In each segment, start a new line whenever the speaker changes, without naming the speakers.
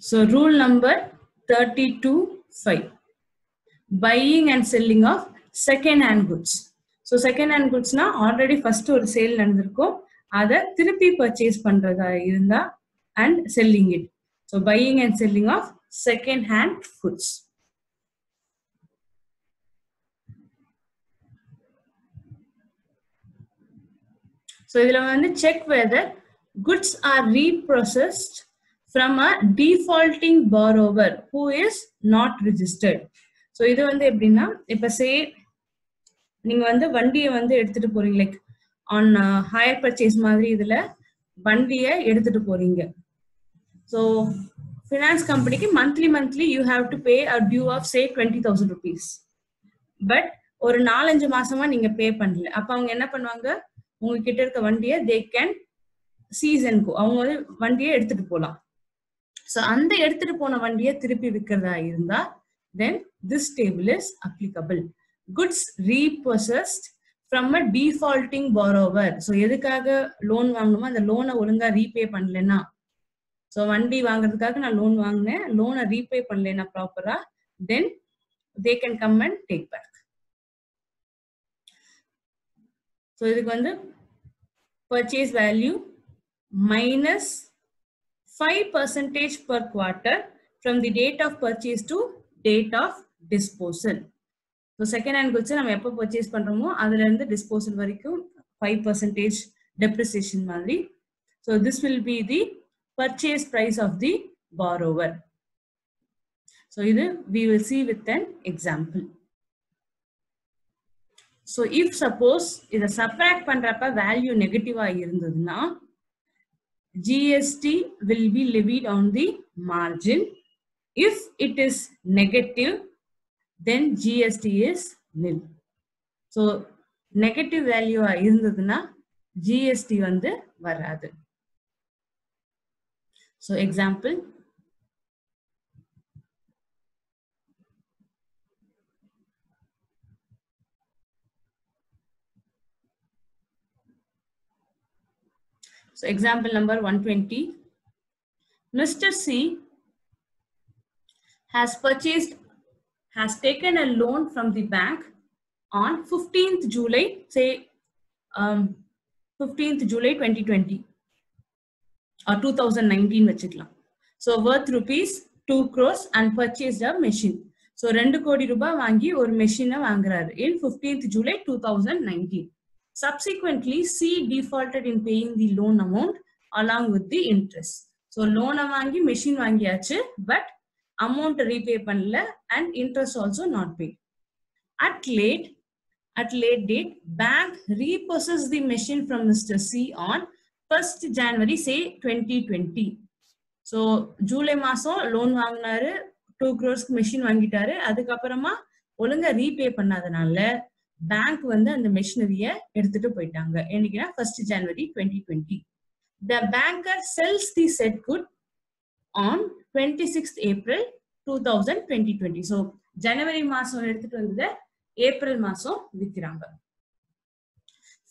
So rule number 32(5). Buying and selling of second hand goods. So second hand goods na already first ஒரு sale நடந்திருக்கும், அதை திருப்பி purchase பண்றதா இருந்தா and selling it. So buying and selling of second hand goods. So இதுல வந்து check whether goods are reprocessed from a defaulting borrower who is not registered. So இது வந்து எப்படின்னா, இப்ப say நீங்க வந்து வண்டியை வந்து எடுத்துட்டு போறீங்க, லைக் ஆன் ஹையர் பர்ச்சேஸ் மாதிரி இதுல வண்டியை எடுத்துட்டு போறீங்க. ஸோ ஃபினான்ஸ் கம்பெனிக்கு monthly you have to pay a due of say 20,000 rupees. But ஒரு 4-5 மாசமா நீங்க பே பண்ணல. அப்ப அவங்க என்ன பண்ணுவாங்க, உங்ககிட்ட இருக்க வண்டியை தே கேன் சீஸ் அண்ட் கோ, அவங்க வந்து வண்டியை எடுத்துட்டு போலாம். ஸோ அந்த எடுத்துட்டு போன வண்டியை திருப்பி விற்கிறதா இருந்தா then this table is applicable. Goods repossessed from a defaulting borrower. So எதுக்காக லோன் வாங்கணுமோ அந்த லோனை ஒழுங்கா ரீபே பண்ணலன்னா, ஸோ வண்டி வாங்குறதுக்காக நான் லோன் வாங்கினேன், லோனை ரீபே பண்ணலன்னா ப்ராப்பரா, then they can come and take back. So இதுக்கு வந்து purchase value minus 5% per quarter from the date of purchase to date of disposal. So second hand goods நம்ம எப்போ purchase பண்றோமோ அதுல இருந்து disposal வரைக்கும் 5% depreciation மாதிரி. So this will be the purchase price of the borrower. So இது we will see with an example. So if suppose இத subtract பண்றப்ப value நெகட்டிவா இருந்ததுன்னா GST will be levied on the margin. If it is negative, then GST is nil. So negative value இருந்ததுன்னா GST வந்து வராது. So example, so example number 120. Mr. C has taken a loan from the bank on 15th July, say 15th July 2020 or 2019 வச்சுக்கலாம். So worth rupees 2 crores and purchased a machine. So 2 கோடி ரூபாய் வாங்கி ஒரு மெஷினை வாங்குறாரு in 15th July 2019. Subsequently, C defaulted in paying the loan amount along with the interest. So loan வாங்கி machine வாங்கியாச்சு, but amount repay பண்ணல and interest also not paid. At late date, bank repossessed the machine from Mr. C on 1st January, say 2020. So July மாசம் loan வாங்கினாரு, 2 crores machine வாங்கிட்டாரு. அதுக்கப்புறமா ஒழுங்கா repay பண்ணாதனால bank வந்து அந்த மெஷினரிய எடுத்துட்டு போயிட்டாங்க. என்னைக்குன்னா 1st January 2020. The banker sells the said good on 26th April 2020. So ஜனவரி மாசம் எடுத்துட்டு வந்தத ஏப்ரல் மாசம் விக்கிறாங்க.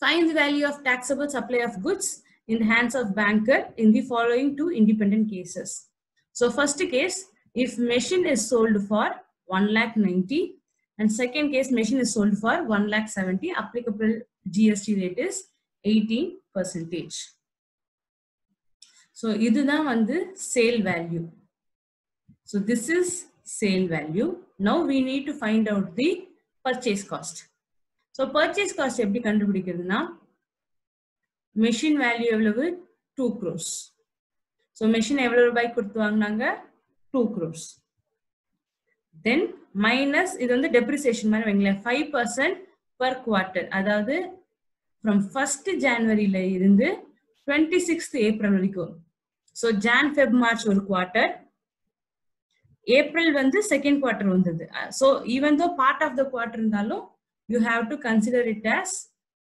Find the value of taxable supply of goods in the hands of banker in the following 2 independent cases. So first case, if machine is sold for 1,90,000 and second case machine is sold for 1,70,000, applicable GST rate is 18%. So இதுதான் வந்து sale value. So this is sale value. Now we need to find out the purchase cost. So purchase cost எப்படி கண்டுபிடிக்கிறதுனா, machine value எவ்வளவு 2 crores. So machine எவ்வளவு ரூபாய் கொடுத்து வாங்குனாங்க 2 crores. Then minus இது வந்து depreciation மாதிரி வைங்களேன் 5% per quarter. அதாவது from 1st January ல இருந்து 26th April வரைக்கும். So Jan, Feb, March ஒரு quarter. April வந்து second quarter வந்தது. So even though part of the quarter இருந்தாலும் you have to consider it as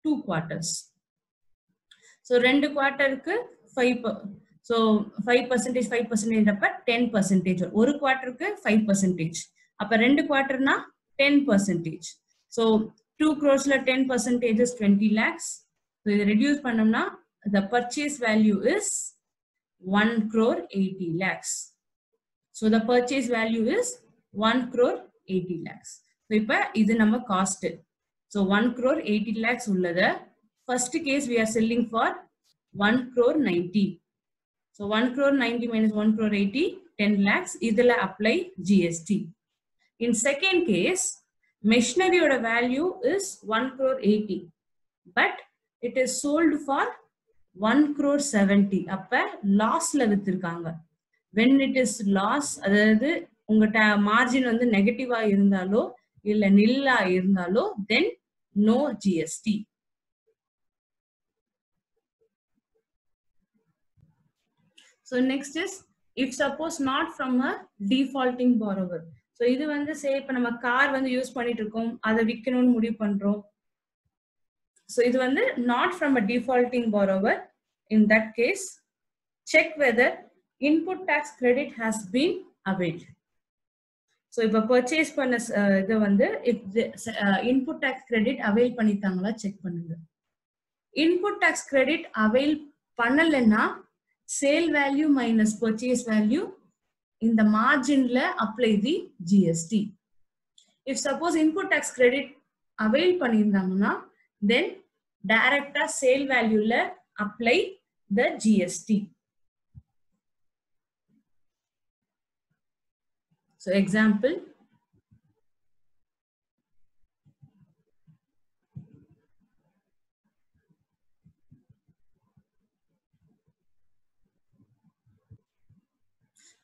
2 quarters. So 2 quarterக்கு 5% அப்ப 10%. ஒரு quarterக்கு 5%. அப்ப 2 quarterனா 10%. So 2 crores-ல 10% is 20 lakhs. So இதை reduce பண்ணோம்னா the purchase value is 1 crore 80 lakhs. So the purchase value is 1 crore 80 lakhs. So ipa idu nama cost. So 1 crore 80 lakhs ullada first case we are selling for 1 crore 90. So 1 crore 90 minus 1 crore 80, 10 lakhs. Idhula apply GST. In second case, machinery oda value is 1 crore 80, but it is sold for 1 crore 70. Appa loss la vithirukanga. When it is loss, அதாவது உங்க margin வந்து நெகட்டிவா இருந்தாலோ இல்ல நில்லா இருந்தாலோ then no GST. So next is if suppose not from a defaulting borrower. So இது வந்து say இப்ப நம்ம கார் வந்து யூஸ் பண்ணிட்டு இருக்கோம், அதை விற்கணும்னு முடிவு பண்றோம். So இது வந்து not from a defaulting borrower. In that case, check whether input tax credit has been availed. So if a purchase பண்ண இது வந்து if the input tax credit avail பண்ணிட்டாங்களா check பண்ணுங்க. Input tax credit avail பண்ணலன்னா sale value minus purchase value in the margin la apply the GST. If suppose input tax credit avail பண்ணிருந்தாங்கன்னா then direct sale value la apply the GST. So example,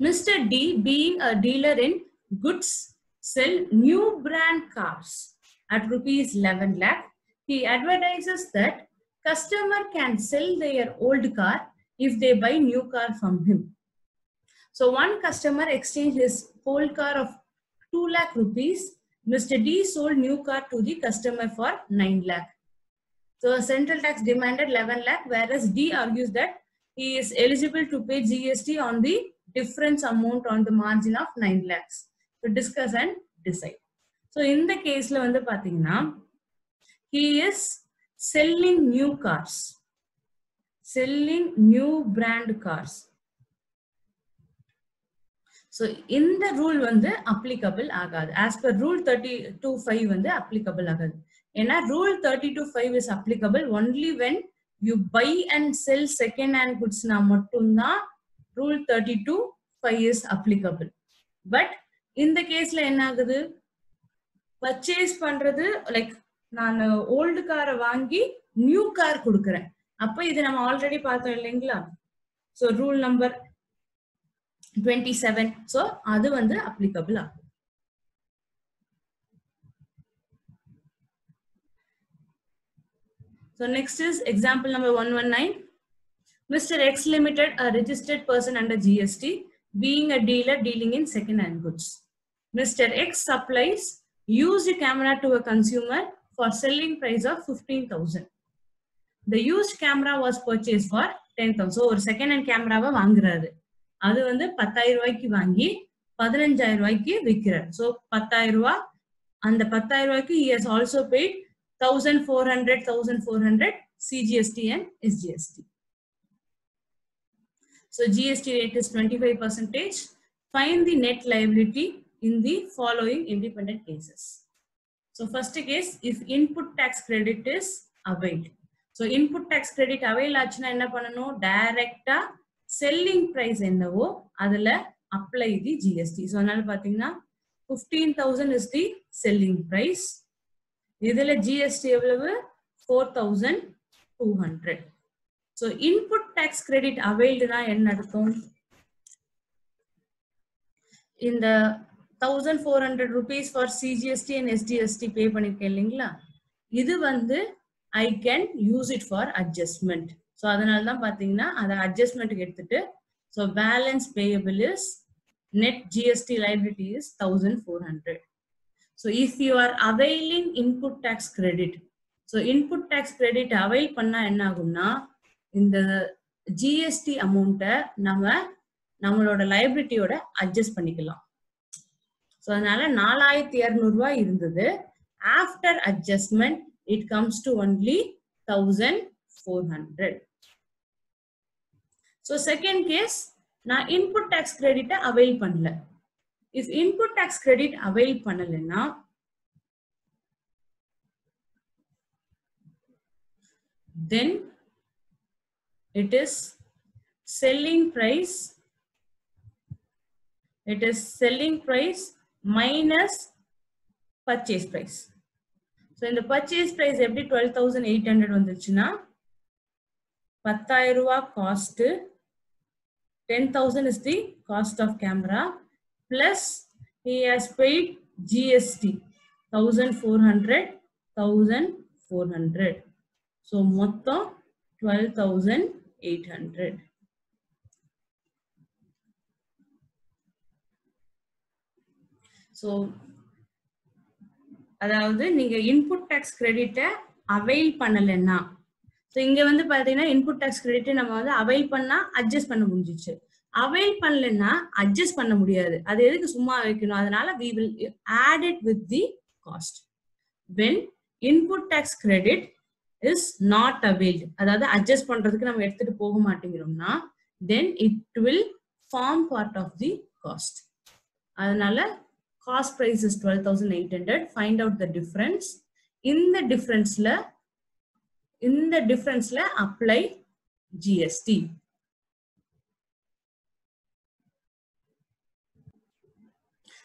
Mr. D, being a dealer in goods, sell new brand cars at rupees 11 lakh. He advertises that customer can sell their old car if they buy new car from him. So one customer exchanged his old car of 2 lakh rupees. Mr. D sold new car to the customer for 9 lakh. So central tax demanded 11 lakh, whereas D argues that he is eligible to pay GST on the difference amount on the margin of 9 lakhs. So discuss and decide. So in the case la vandu pathina, he is selling new cars, selling new brand cars. So in the rule vandu applicable agad. As per rule 32(5) vandu applicable agad. And rule 32(5) is applicable only when you buy and sell second hand goods na mattumda rule 32(5) is applicable. But in the case la enna agudhu, purchase பண்றது like நான் old car வாங்கி new car கொடுக்கிறேன், அப்ப இது நம்ம already பார்த்தோம் இல்லைங்களா. So rule number 27. So அது வந்து applicable ஆகும். So next is example number 119. Mr. X Limited, a registered person under GST, being a dealer dealing in second-hand goods. Mr. X supplies used camera to a consumer for selling price of 15,000. The used camera was purchased for 10,000. So ஒரு second-hand camera வாங்குறாரு, அது வந்து 10,000 ரூபாய்க்கு வாங்கி 15,000 ரூபாய்க்கு விற்கிறார். So 10,000 ரூபாய், அந்த 10,000 ரூபாய்க்கு he has also paid 1,400 CGST and SGST. So GST rate is 25%. Find the net liability in the following independent cases. So first case, if input tax credit is availed. So input tax credit avail ஆச்சுனா என்ன பண்ணணும், டைரக்டா selling price என்னவோ அதுல apply the GST. So அதனால பாத்தீங்கன்னா 15,000 is the selling price. இதுல GST எவ்வளவு, 4,200. So input tax credit availed na enna aduthum, in the 1,400 rupees for CGST and SGST pay பண்ணிருக்கேன் இல்லைங்களா, இது வந்து I can use it for adjustment. So அதனால தான் பாத்தீங்கன்னா அதை adjustment எடுத்துட்டு, so balance payable is net GST liability is 1,400. So if you are availing input tax credit, so input tax credit avail பண்ணா என்ன ஆகும்னா, இந்த GST amount நம்மளோட liabilityயோட adjust பண்ணிக்கலாம். So அதனால 4,200 ரூபாய் இருந்தது, after adjustment it comes to only 1,400. So second case, நான் இன்புட் டாக்ஸ் கிரெடிட்டை அவைல் பண்ணல. If input tax credit avail பண்ணலன்னா then it is selling price minus purchase price. So in the purchase price எப்படி 12,800 வந்துச்சுன்னா 10,000 ரூபாய் cost, 10,000 is the cost of camera plus he has paid GST 1,400. So மொத்தம் 12,800. So அதாவது நீங்க input tax கிரெடிட்டை avail பண்ணலன்னா, so இங்க வந்து பாத்தீங்கன்னா இன்புட் டாக்ஸ் கிரெடிட்டை நம்ம வந்து அவைல் பண்ணா அட்ஜஸ்ட் பண்ண முடிஞ்சிச்சு. அவைல் பண்ணலன்னா அட்ஜஸ்ட் பண்ண முடியாது. அது எதுக்கு சும்மா வைக்கணும்? அதனால we will add it with the cost. When input tax credit is not availed, அதாவது அட்ஜஸ்ட் பண்றதுக்கு நம்ம எடுத்துட்டு போக மாட்டேங்கிறோம்னா then it will form part of the cost. அதனால cost price is 12,800. Find out the difference. In the difference la apply GST.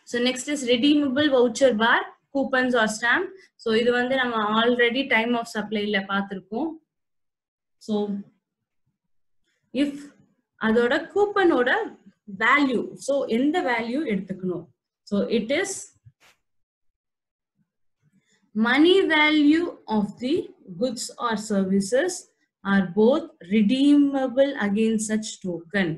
So next is redeemable voucher bar, coupons or stamp. So இது வந்து நம்ம already time of supply ல பார்த்திருக்கோம். So if அதோட coupon ஓட value, so எந்த value எடுத்துக்கணும்? So it is money value of the goods or services are both redeemable against such token.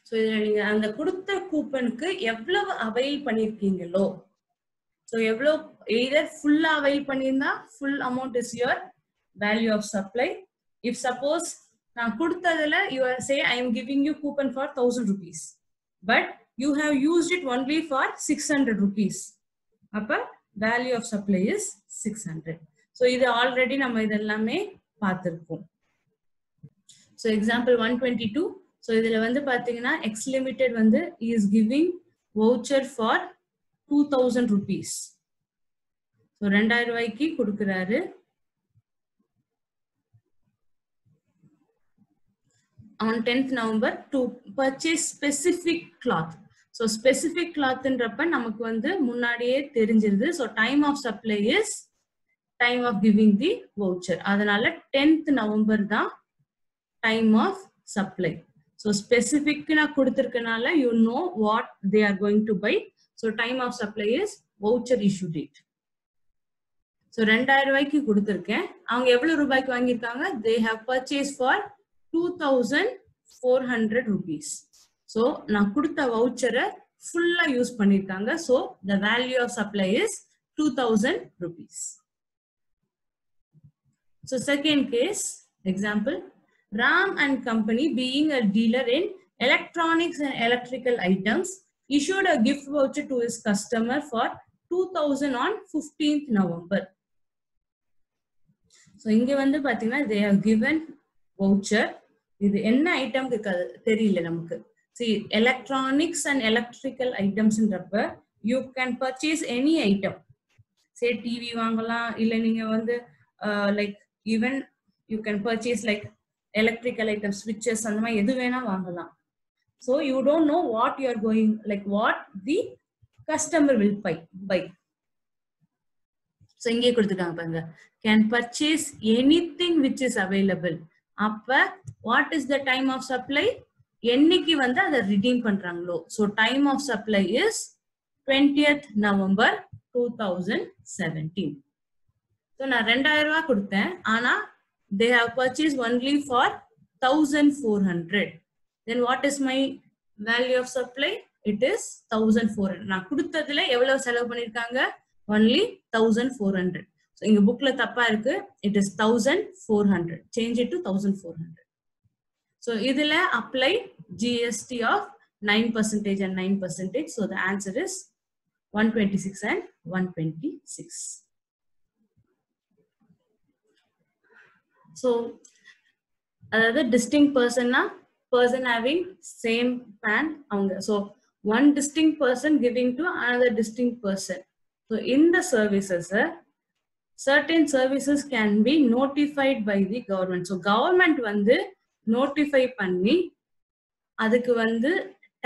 So இதுல நீங்க அந்த கொடுத்த கூப்பனுக்கு எவ்வளவு அவைல் பண்ணிருக்கீங்களோ, so எவ்வளவு either full அவைல் பண்ணிருந்தா full amount is your value of supply. If suppose நான் கொடுத்ததுல you say I am giving you coupon for 1,000 rupees, but you have used it only for 600 rupees. அப்ப value of supply is 600. So இது already நம்ம இதெல்லாமே பார்த்திருக்கோம். So example 122. So இதுல வந்து பாத்தீங்கன்னா X Limited வந்து is giving voucher for 2,000 rupees. So 2,000 ரூபாய்க்கு கொடுக்கிறாரு. On 10th November to purchase specific cloth. So specific cloth ன்றப்ப நமக்கு வந்து முன்னாடியே தெரிஞ்சிருது. So time of supply is time of giving the voucher. அதனால 10th November தான் time of supply. So specific நான் கொடுத்திருக்கனால you know what they are going to buy. So time of supply is voucher issue date. So 2,000 ரூபாய்க்கு கொடுத்திருக்கேன். அவங்க எவ்வளவு ரூபாய்க்கு வாங்கியிருக்காங்க? They have purchased for 2,400 rupees. So நான் கொடுத்த voucher full யூஸ் பண்ணிருக்காங்க. So the value of supply is 2,000 rupees. So second case example, Ram and Company being a dealer in electronics and electrical items issued a gift voucher to his customer for 2,000 on 15th November. So இங்க வந்து பாத்தீங்கன்னா they have given voucher. இது என்ன item தெரியல நமக்கு. See, electronics and electrical items ன்றப்ப you can purchase any item. Say TV வாங்கலாம், இல்ல நீங்க வந்து like even you can purchase like electrical items, switches, அந்த மாதிரி எது வேணா வாங்கலாம். So you don't know what you are going, like what the customer will buy. So இங்கே கொடுத்துட்டாங்க பாருங்க, can purchase anything which is available. அப்ப what is the time of supply? என்னைக்கு வந்து அதை redeem பண்றாங்களோ. So time of supply is 20th November 2017. So நான் 2,000 ரூபாய் கொடுத்தேன், ஆனா they have purchased only for 1,400. Then what is my value of supply? It is 1,400. நான் கொடுத்ததுல எவ்வளவு செலவு பண்ணிருக்காங்க? Only 1,400. So இங்க bookல தப்பா இருக்கு. It is 1,400. Change it to 1,400. So இதுல apply GST of 9% and 9%. So the answer is 126 and 126. So அதாவது distinct personனா person having same pan அவங்க. So one distinct person giving to another distinct person. So in the services, certain services can be notified by the government. So government வந்து notify பண்ணி அதுக்கு வந்து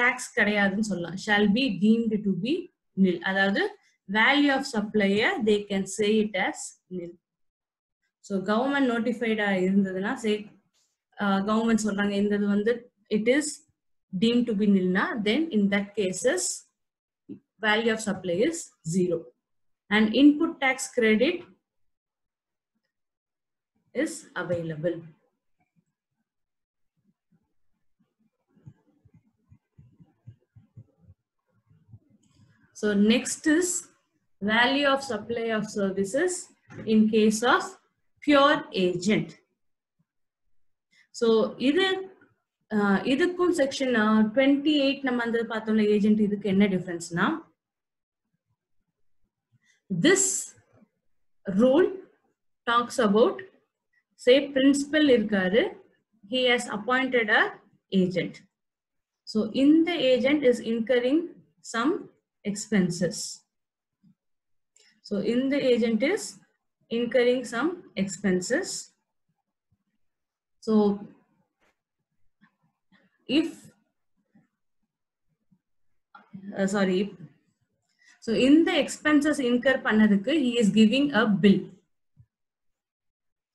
tax கிடையாதுன்னு சொல்லலாம். shall be deemed to be nil. அதாவது value of supplier they can say it as nil. So government notified இருந்ததுன்னா say government சொல்றாங்க இந்த வந்து it is deemed to be nil na, then in that cases value of supply is 0 and input tax credit is available. So next is value of supply of services in case of pure agent. So இதுக்கும் section 28 நம்ம வந்து பார்த்தோம்ல agent, இதுக்கு என்ன டிஃபரன்ஸ்னா this rule talks about say principal இருக்காரு, he has appointed a agent. So in the agent is incurring some expenses. So in the agent is incurring some expenses. So if so in the expenses incur பண்ணதுக்கு he is giving a bill.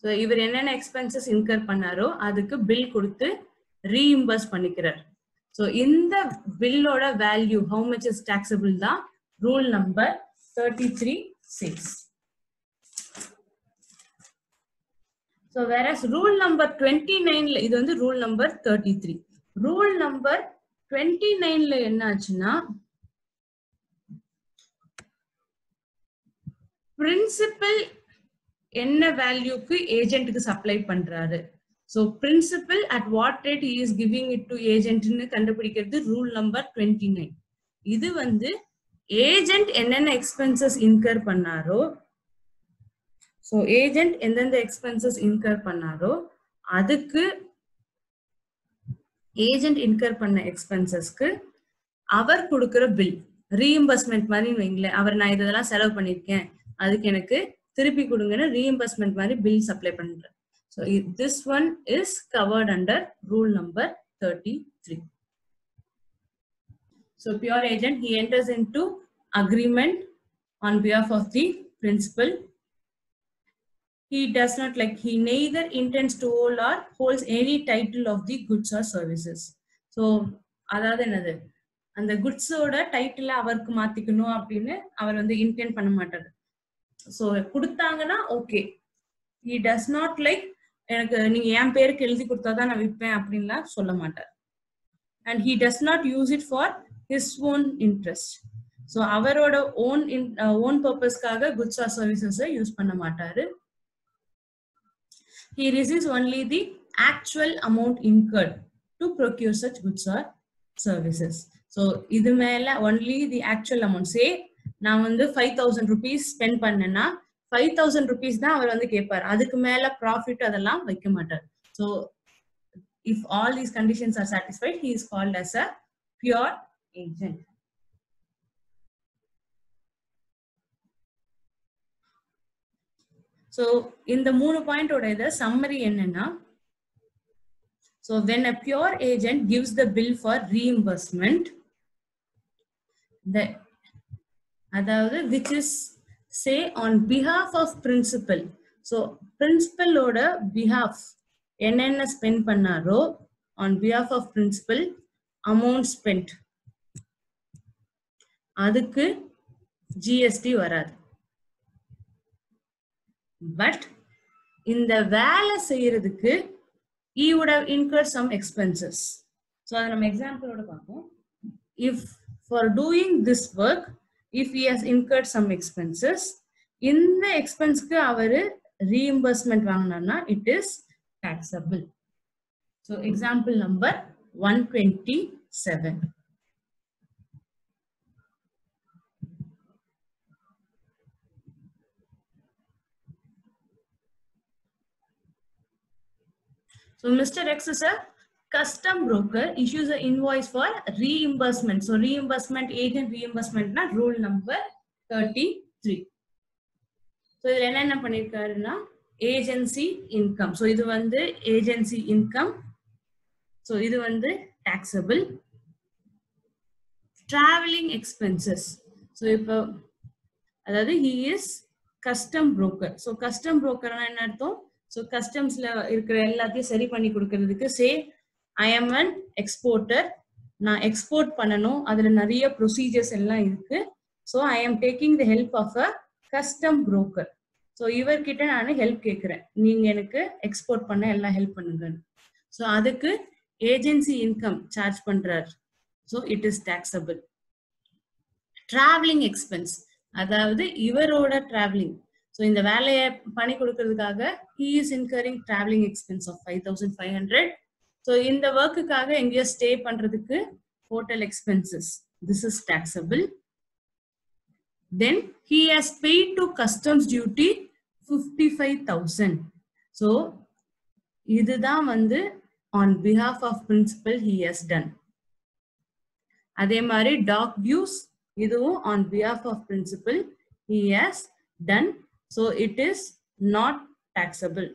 So இவர் என்னென்ன expenses incur பண்ணாரோ அதுக்கு bill கொடுத்து reimburse பண்ணிக்கிறார். So இந்த billோட value how much is taxable தான் rule number 33 says. So whereas rule number 29 இது வந்து rule number 33. Rule number 29 என்ன ஆச்சுன்னா பிரின்சிபல் என்ன வேல்யூக்கு ஏஜென்ட்டுக்கு சப்ளை பண்றாரு. So principal at what rate he is giving it to agent ன்னு கண்டுபிடிக்கிறது rule number 29. இது வந்து ஏஜென்ட் என்னென்ன எக்ஸ்பென்சஸ் இன்கர் பண்ணாரோ, so ஏஜென்ட் எந்தெந்த எக்ஸ்பென்சஸ் இன்கர் பண்ணாரோ அதுக்கு ஏஜென்ட் இன்கர் பண்ண எக்ஸ்பென்சஸ்க்கு அவர் கொடுக்கிற பில் ரீஇம்பர்ஸ்மெண்ட் மாதிரி வைங்களேன். அவர் நான் இதெல்லாம் செலவு பண்ணிருக்கேன் அதுக்கு எனக்கு திருப்பி கொடுங்கன்னு ரீஇம்பர்ஸ்மெண்ட் மாதிரி பில் சப்ளை பண்றேன். So this one is covered under rule number 33. So pure agent, he enters into agreement on behalf of the principal. He does not he neither intends to hold or holds any title of the goods or services. So அதாவது என்னது, அந்த குட்ஸோட title அவருக்கு மாத்திக்கணும் அப்படின்னு அவர் வந்து intend பண்ண மாட்டாரு. So கொடுத்தாங்கன்னா ஓகே, he does not எனக்கு நீங்க என் பேருக்கு எழுதி கொடுத்தாதான் நான் விற்பேன் அப்படின்லாம் சொல்ல மாட்டார். and he does not use it for his own interest. So அவரோட ஓன் பர்பஸ்க்காக குட்ஸ் ஆர் சர்வீசஸ் யூஸ் பண்ண மாட்டாரு. he receives only the actual amount incurred to procure such goods or services. So இது மேல only the actual amount. say நான் வந்து 5000 rupees spend பண்ணேன்னா 5000 rupees தான் அவர் வந்து கேட்பார், அதுக்கு மேல ப்ராஃபிட் அதெல்லாம் வைக்க மாட்டார். So if all these conditions are satisfied, he is called as a pure agent. So இந்த 3 பாயிண்டோட இத சம்மரி என்னன்னா, so when a pure agent gives the bill for reimbursement, அதாவது which is say on behalf of principal. So principal ஓட behalf என்னென்ன spend பண்ணாரோ on behalf of principal amount spent அதுக்கு GST வராது. But இந்த வேலை செய்யறதுக்கு he would have incurred some expenses. So அதை நம்ம எக்ஸாம்பிளோட பார்ப்போம். if for doing this work, if he has incurred some expenses, இந்த எக்ஸ்பென்ஸ்க்கு அவரு reimbursement வாங்கினார்னா it is taxable. So example number 127. So Mr. X is a custom broker, issues an invoice for reimbursement. So reimbursement, agent reimbursement na rule number 33. So இதுல என்ன பண்ணிருக்காருன்னா agency income. So இது வந்து agency income. So இது வந்து taxable. Traveling expenses. So இப்போ அதாவது he is custom broker. So custom broker என்ன அர்த்தம்? So customsல இருக்கிற எல்லாத்தையும் சரி பண்ணி கொடுக்கிறதுக்கு say I am an exporter. நான் export பண்ணனும். அதுல நிறைய procedures எல்லாம் இருக்கு. So I am taking the help of a custom broker. So இவர்கிட்ட நான் help கேக்குறேன். நீங்க எனக்கு export பண்ண எல்லாம் help பண்ணுங்க. So அதுக்கு agency income charge பண்றார். So it is taxable. Traveling expense. அதாவது இவரோட traveling. So இந்த வேலையை பண்ணி கொடுக்கிறதுக்காக he is incurring traveling expense of 5,500. So இந்த workக்காக எங்கேயோ stay பண்றதுக்கு hotel expenses. This is taxable. Then he has paid to customs duty 55,000. So இதுதான் வந்து on behalf of principal he has done. அதே மாதிரி dock dues இதுவும் on behalf of principal he has done. So it is not taxable.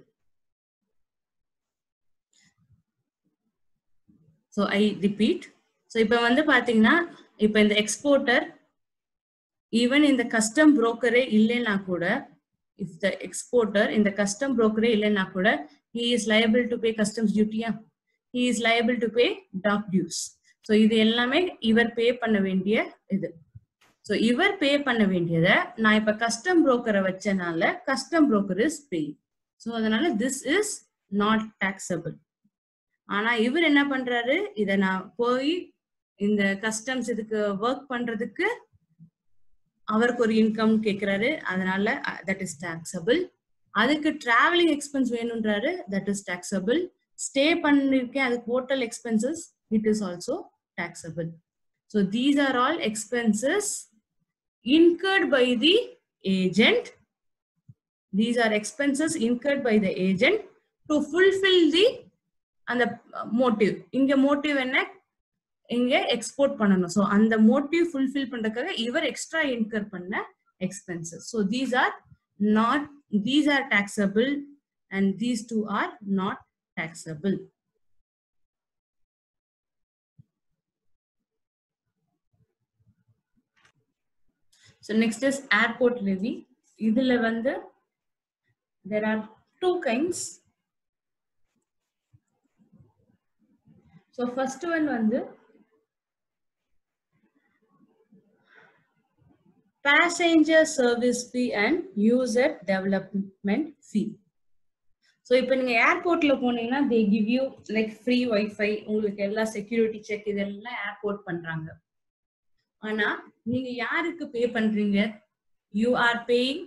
So I repeat. So இப்ப வந்து பாத்தீங்கன்னா இப்ப இந்த exporter even in the custom broker இல்லைனா கூட if the exporter in the custom broker இல்லைனா கூட he is liable to pay customs duty. He is liable to pay dock dues. So இது எல்லாமே இவர் பே பண்ண வேண்டிய இது. So இவர் பே பண்ண வேண்டியதை நான் இப்ப கஸ்டம் புரோக்கரை வச்சனால custom broker is pay. So அதனால திஸ் இஸ் நாட் டாக்ஸபிள். ஆனா இவர் என்ன பண்றாரு, இதை நான் போய் இந்த கஸ்டம்ஸ் இதுக்கு ஒர்க் பண்றதுக்கு அவருக்கு ஒரு இன்கம் கேட்கிறாரு, அதனால தட் இஸ் டாக்ஸபிள். அதுக்கு டிராவலிங் எக்ஸ்பென்ஸ் வேணும்ன்றாரு, தட் இஸ் டாக்ஸபிள். ஸ்டே பண்ணிருக்கேன், அதுக்கு hotel expenses, it is also taxable. So these are all expenses incurred by the agent. These are expenses incurred by the agent to fulfill the and the motive. Inga motive enna inga export பண்ணனும். So அந்த motive fulfill பண்றதுக்காக இவர் extra incur பண்ண expenses. So these are taxable and these two are not taxable. So next is airport levy. இதுல வந்து there are two kinds. So first one வந்து passenger service fee and user development fee. So இப்போ நீங்க ஏர்போர்ட்ல போனீங்கன்னா they give you like free wifi, உங்களுக்கு எல்லா security check இதெல்லாம் ஏர்போர்ட் பண்றாங்க. ஆனா நீங்க யாருக்கு பே பண்றீங்க? You are paying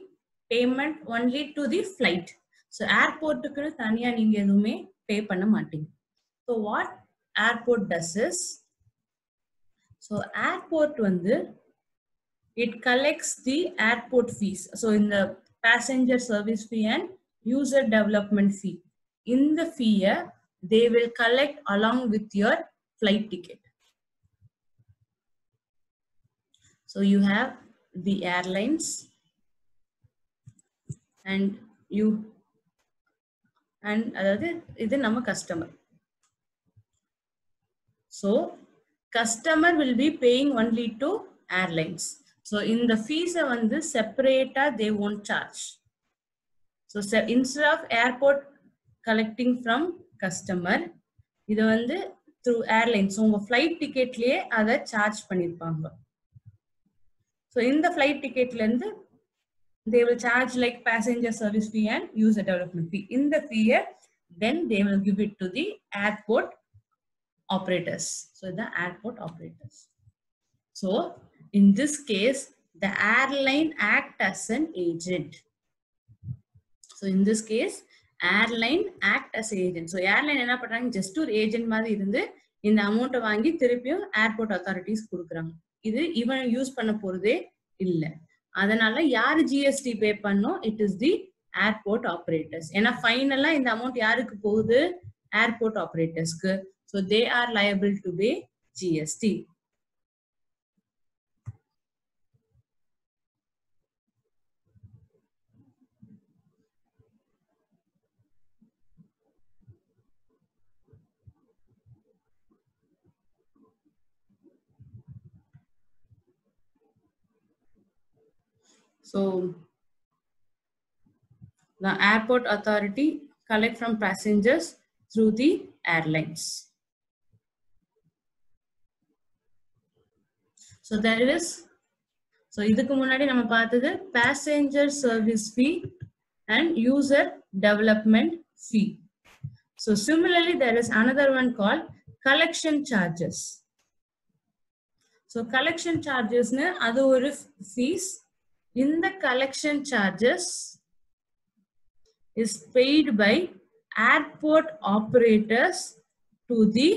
payment only to the flight. So ஏர்போர்ட்டுக்கு தனியா நீங்க எதுவுமே பே பண்ண மாட்டீங்க. So what airport does is, so airport வந்து it collects the airport fees. So in the passenger service fee and user development fee, in the fee they will collect along with your flight ticket. So you have the airlines and you and அதாவது இது நம்ம customer. So customer will be paying only to airlines. So in the fees வந்து separate they won't charge. So instead of airport collecting from customer, இது வந்து through airlines உங்க flight ticketலயே அதை charge பண்ணிருப்பாங்க. So in the flight ticket length, they will charge like passenger service fee and user development fee. In the fee, then they will give it to the airport operators. So the airport operators. So in this case, the airline act as an agent. So in this case, airline act as agent. So airline என்ன பண்றாங்க, just ஒரு agent மாதிரி இருந்து இந்த amount வாங்கி திருப்பியும் airport authorities கொடுக்குறாங்க. இது இவன் யூஸ் பண்ண போறதே இல்ல. அதனால யாரு ஜிஎஸ்டி பே பண்ணோம்? It is the airport operators. ஏன்னா ஃபைனலா இந்த அமௌண்ட் யாருக்கு போகுது? airport operators. So they are liable to pay GST. So the airport authority collect from passengers through the airlines. So there is, so இதுக்கு முன்னாடி நம்ம பார்த்தது passenger service fee and user development fee. So similarly there is another one called collection charges. So collection charges ne adu oru fees. In the collection charges is paid by airport operators to the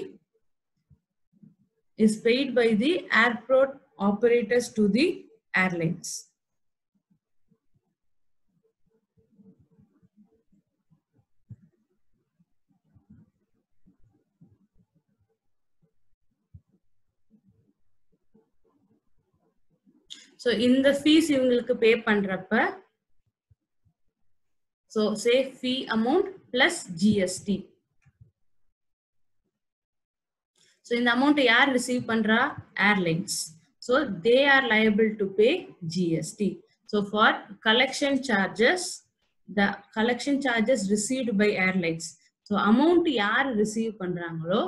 airport operators to the airlines. So in the fees இவங்களுக்கு pay பண்றப்ப, so say fee amount plus GST. So in the amount yaar receive பண்றா? Airlines. So they are liable to pay GST. So for collection charges, the collection charges received by airlines. So amount yaar receive பண்றாங்களோ,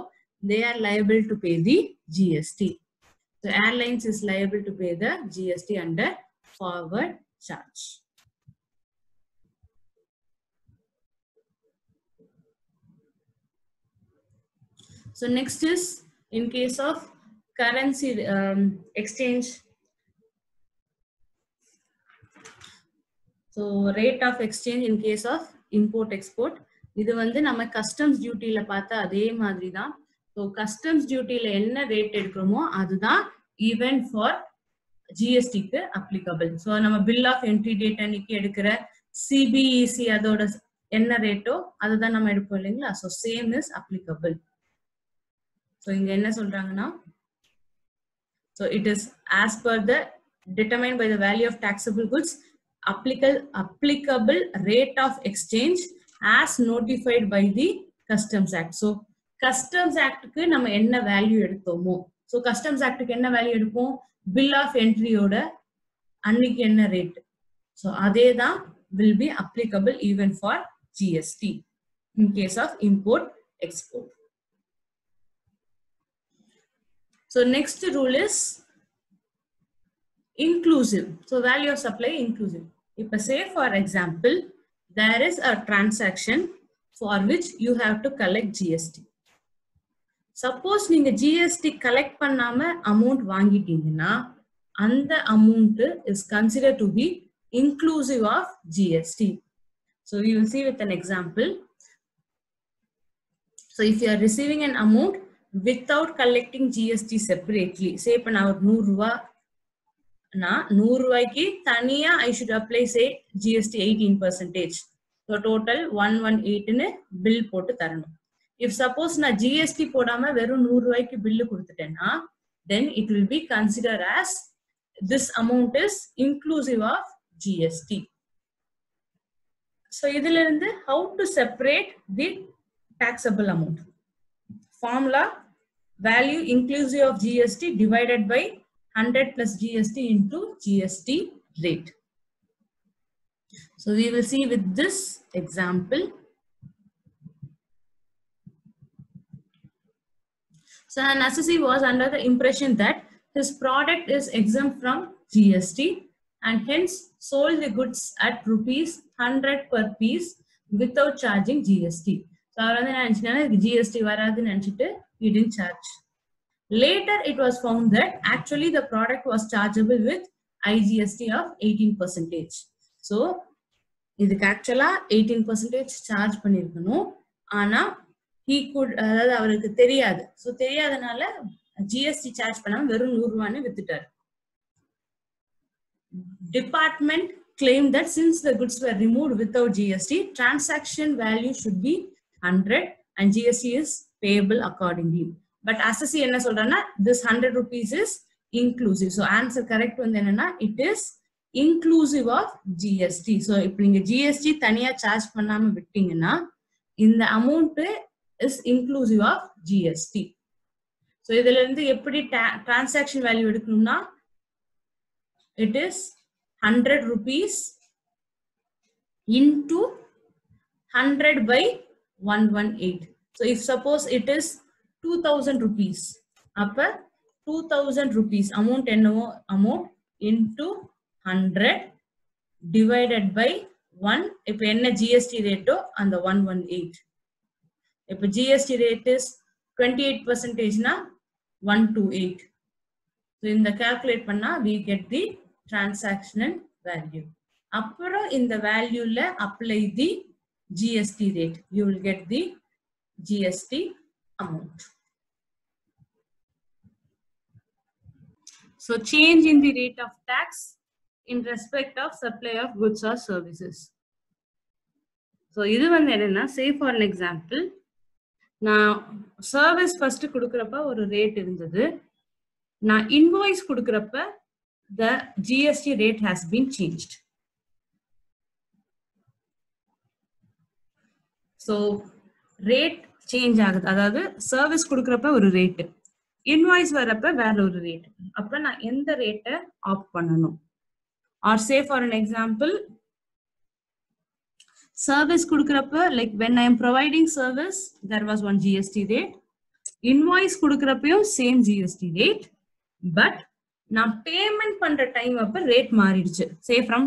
they are liable to pay the GST. So airlines is liable to pay the GST under forward charge. So next is in case of currency exchange. So rate of exchange in case of import export. இது வந்து நம்ம customs duty ல பார்த்த அதே மாதிரி தான். So customs duty ல என்ன rate எடுக்கிறோமோ அதுதான் even for GST க்கு applicable. So நம்ம bill of entry date அன்னைக்கு எடுக்கிற CBEC அதோட என்ன ரேட்டோ அதுதான் நம்ம எடுப்போம் இல்லைங்களா? So same is applicable. So இங்க என்ன சொல்றாங்கன்னா, so it is as per the determined by the value of taxable goods, applicable rate of exchange as notified by the Customs Act. So Customs Act க்கு நம்ம என்ன value எடுத்தோமோ, so Customs Act க்கு என்ன value எடுப்போம்? Bill of entry ஓட அன்னைக்கு என்ன rate, so அதே தான் will be applicable even for GST in case of import export. So next rule is inclusive. So value of supply inclusive. If say for example, there is a transaction for which you have to collect GST. Suppose நீங்க GST collect பண்ணாம amount வாங்கிட்டீங்கன்னா, அந்த amount is considered to be inclusive of GST. So we will see with an example. So if you are receiving an amount without collecting GST separately, say இப்ப நான் ஒரு 100 ரூபாய் நான் 100 ரூபாய்க்கு தனியா I should apply say GST 18%. So total 118 ன்னு bill போட்டு தரணும். If suppose நான் GST போடாம வெறும் 100 ரூபாய்க்கு bill கொடுத்துட்டேன்னா, then it will be considered as this amount is inclusive of GST. So இதுல இருந்து how to separate the taxable amount. Formula, value inclusive of GST divided by 100 plus GST into GST rate. So we will see with this example. So an assessee was under the impression that his product is exempt from GST and hence sold the goods at rupees 100 per piece without charging GST. So GST varadhu nenchittu he didn't charge. Later it was found that actually the product was chargeable with IGST of 18%. So இதுக்கு actually 18% charge பண்ணிருக்கணும். ஆனா he could அதாவது அவருக்கு தெரியாது. So தெரியாதனால GST charge பண்ணாம வெறும் 100 ரூபாய்னு வித்துட்டார். Department claimed that since the goods were removed without GST, transaction value should be 100 and GST is payable accordingly. But assessee enna solrana, this 100 rupees is inclusive. So answer correct வந்து என்னன்னா, it is inclusive of GST. So இப்போ நீங்க GST தனியா charge பண்ணாம விட்டீங்கன்னா இந்த amount is inclusive of GST. So இதுல இருந்து எப்படி transaction value எடுக்கணும்னா, it is 100 rupees into 100 by 118. So if suppose it is 2000 rupees, அப்ப 2000 rupees amount என்னவோ amount into 100 divided by 1. இப்ப என்ன GST rate அந்த 118. இப்ப GST rate is 28% na 128. So இந்த calculate பண்ணா we get the transactional value. அப்புறம் இந்த வேல்யூல apply the GST rate. You will get the GST amount. So change in the rate of tax in respect of supply of goods or services. So இது வந்து என்னன்னா, say for an example, நான் service first கொடுக்கறப்ப ஒரு rate இருந்தது, நான் invoice கொடுக்கறப்ப the GST rate has been changed. So rate change ஆகுது, அதாவது service கொடுக்கறப்ப ஒரு rate, invoice வரப்ப வேற ஒரு rate. அப்ப நான் எந்த rate ஆப்ட் பண்ணணும்? Or say for an example, service kudukrappa, like when I am providing service, there was one GST rate. Invoice kudukrappa same GST rate, but na payment pandra time appa rate maariduchu. Say from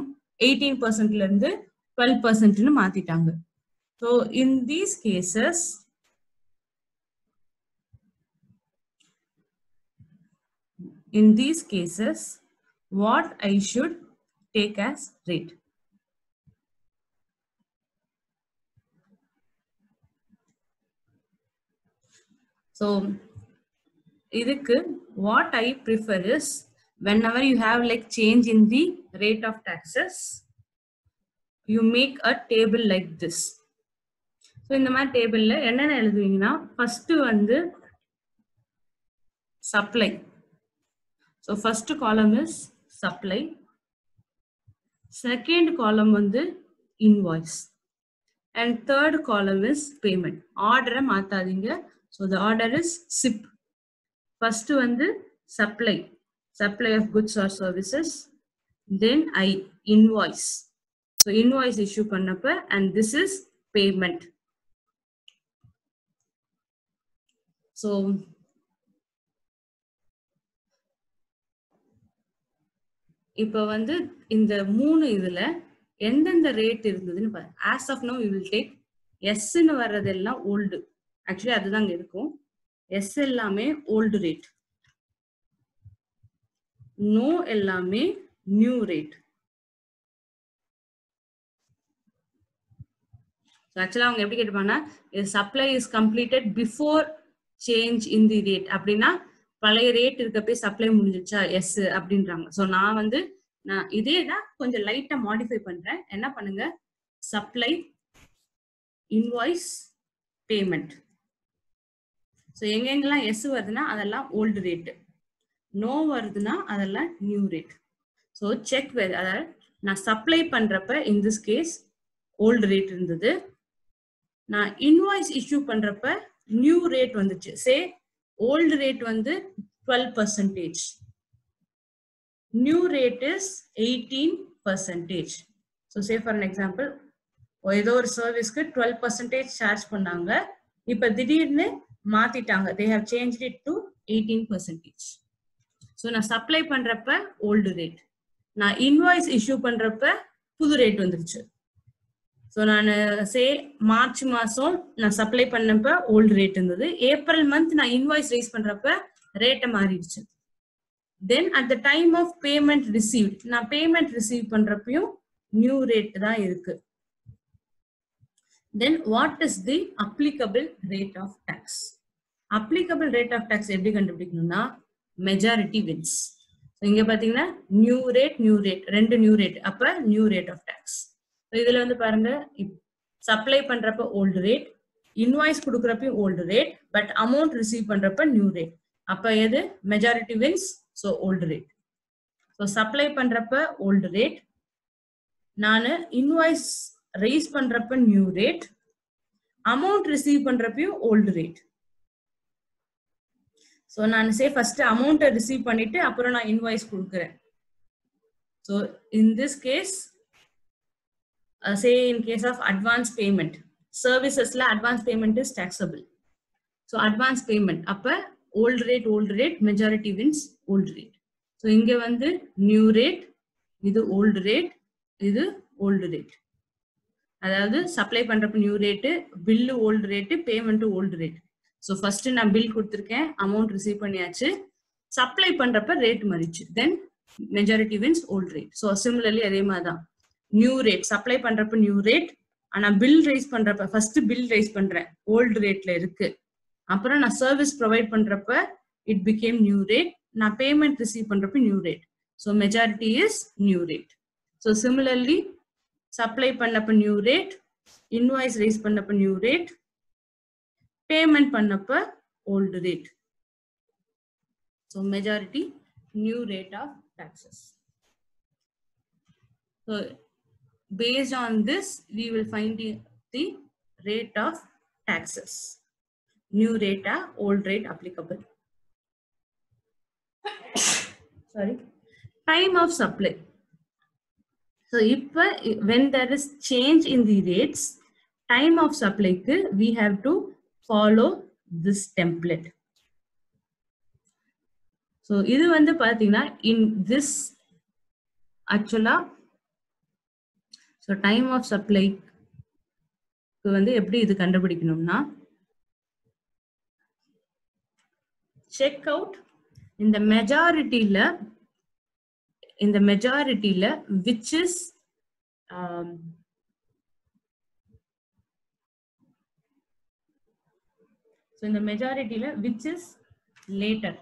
18% la irundhu 12% nu maathitaanga. So in these cases, what I should take as rate? So idhukku what I prefer is, whenever you have like change in the rate of taxes, you make a table like this. So in the table la enna eluduvingna, first வந்து supply. So first column is supply, second column வந்து invoice, and third column is payment. Order மாத்தாதீங்க. So the order is SIP. First வந்து supply of goods or services, then I invoice. So invoice issue பண்ணப்ப, and this is payment. So இப்போ வந்து இந்த மூணு இதுல எந்தெந்த rate இருந்ததுன்னு பாருங்க. As of now we will take S ன்னு வர்றதெல்லாம் old. Actually அதுதான் இங்க இருக்கும். S எல்லாமே old rate, no எல்லாமே new rate. So actually அவங்க எப்படி கேட்பாங்கன்னா, supply is completed before change in the rate அப்படின்னா பழைய ரேட் இருக்கப்பே சப்ளை முடிஞ்சிச்சா எஸ் அப்படின்றாங்க. ஸோ நான் இதே தான் கொஞ்சம் லைட்டா மாடிஃபை பண்றேன். என்ன பண்ணுங்க, சப்ளை இன்வாய்ஸ் பேமெண்ட். ஸோ எங்கெங்கெல்லாம் எஸ் வருதுன்னா அதெல்லாம் ஓல்டு ரேட்டு, நோ வருதுன்னா அதெல்லாம் நியூ ரேட். ஸோ செக் அதாவது நான் சப்ளை பண்றப்ப in this case old rate இருந்தது, நான் இன்வாய்ஸ் இஷ்யூ பண்றப்ப நியூ ரேட் வந்துச்சு. சே old rate வந்து 12%, new rate is 18%. So say for an example, ஏதோ ஒரு சர்வீஸ்க்கு 12% சார்ஜ் பண்ணாங்க, இப்ப திடீர்னு மாத்திட்டாங்க, they have changed it to 18%. So நான் சப்ளை பண்றப்ப old rate, நான் இன்வாய்ஸ் இஷ்யூ பண்றப்ப புது ரேட் வந்துருச்சு. ஸோ நான் சே மார்ச் மாசம் நான் சப்ளை பண்ணப்ப ஓல்டு ரேட் இருந்தது, ஏப்ரல் மந்த் நான் இன்வாய்ஸ் ரைஸ் பண்றப்ப ரேட்டை மாறிடுச்சு. Then at the time of payment receive, நான் பேமெண்ட் ரிசீவ் பண்றப்பையும் நியூ ரேட் தான் இருக்கு. Then what is the applicable rate of tax? Applicable rate of tax எப்படி கண்டுபிடிக்கணும்னா, மெஜாரிட்டி வின்ஸ். இங்க பாத்தீங்கன்னா நியூ ரேட் ரெண்டு நியூ ரேட், அப்ப நியூ ரேட் ஆஃப் டாக்ஸ். இதுல வந்து பாருங்க, சப்ளை பண்றப்ப ஓல்டு ரேட், இன்வாய்ஸ் கொடுக்குறப்ப old rate, but amount receive பண்றப்ப நியூ ரேட். அப்ப எது majority wins, so old rate. So supply பண்றப்ப ஓல்டு ரேட், நான் இன்வாய்ஸ் ரைஸ் பண்றப்ப நியூ ரேட், அமௌண்ட் ரிசீவ் பண்றப்பயும் ஓல்டு ரேட். ஸோ நான் ஃபர்ஸ்ட் அமௌண்ட்டை ரிசீவ் பண்ணிட்டு அப்புறம் நான் இன்வாய்ஸ் கொடுக்குறேன். So in this case say in case of advance payment, services la advance payment is taxable. So advance payment appa old rate majority wins old rate. So inge vandu new rate, idu old rate, idu old rate. அதாவது supply பண்றப்ப new rate, bill old rate, payment old rate. So first நான் bill கொடுத்துருக்கேன், amount receive பண்ணியாச்சு, supply பண்றப்ப rate மாறிச்சு, then majority wins old rate. So similarly அதே மாதிரி தான் நியூ ரேட் சப்ளை பண்றப்ப நியூ ரேட், ஆனா பில் ரைஸ் பண்றப்ப ஃபர்ஸ்ட் பில் ரைஸ் பண்றேன் ஓல்டு ரேட்ல இருக்கு, அப்புறம் நான் சர்வீஸ் ப்ரொவைட் பண்றப்ப இட் பிகேம் நியூ ரேட், நான் பேமெண்ட் ரிசீவ் பண்றப்ப new rate. So majority is new rate. So similarly supply பண்ணப்ப நியூ ரேட், இன்வாய்ஸ் ரைஸ் பண்ணப்ப நியூ ரேட், பேமெண்ட் பண்ணப்ப old rate. So majority new rate of taxes. So based on this, we will find the rate of taxes. New rate, old rate applicable. Sorry. Time of supply. So, when there is change in the rates, time of supply, we have to follow this template. So, this is in this actually. So time of supply வந்து எப்படி இது கண்டுபிடிக்கணும்னா, check out இந்த மெஜாரிட்டில which is so இந்த மெஜாரிட்டில which is later.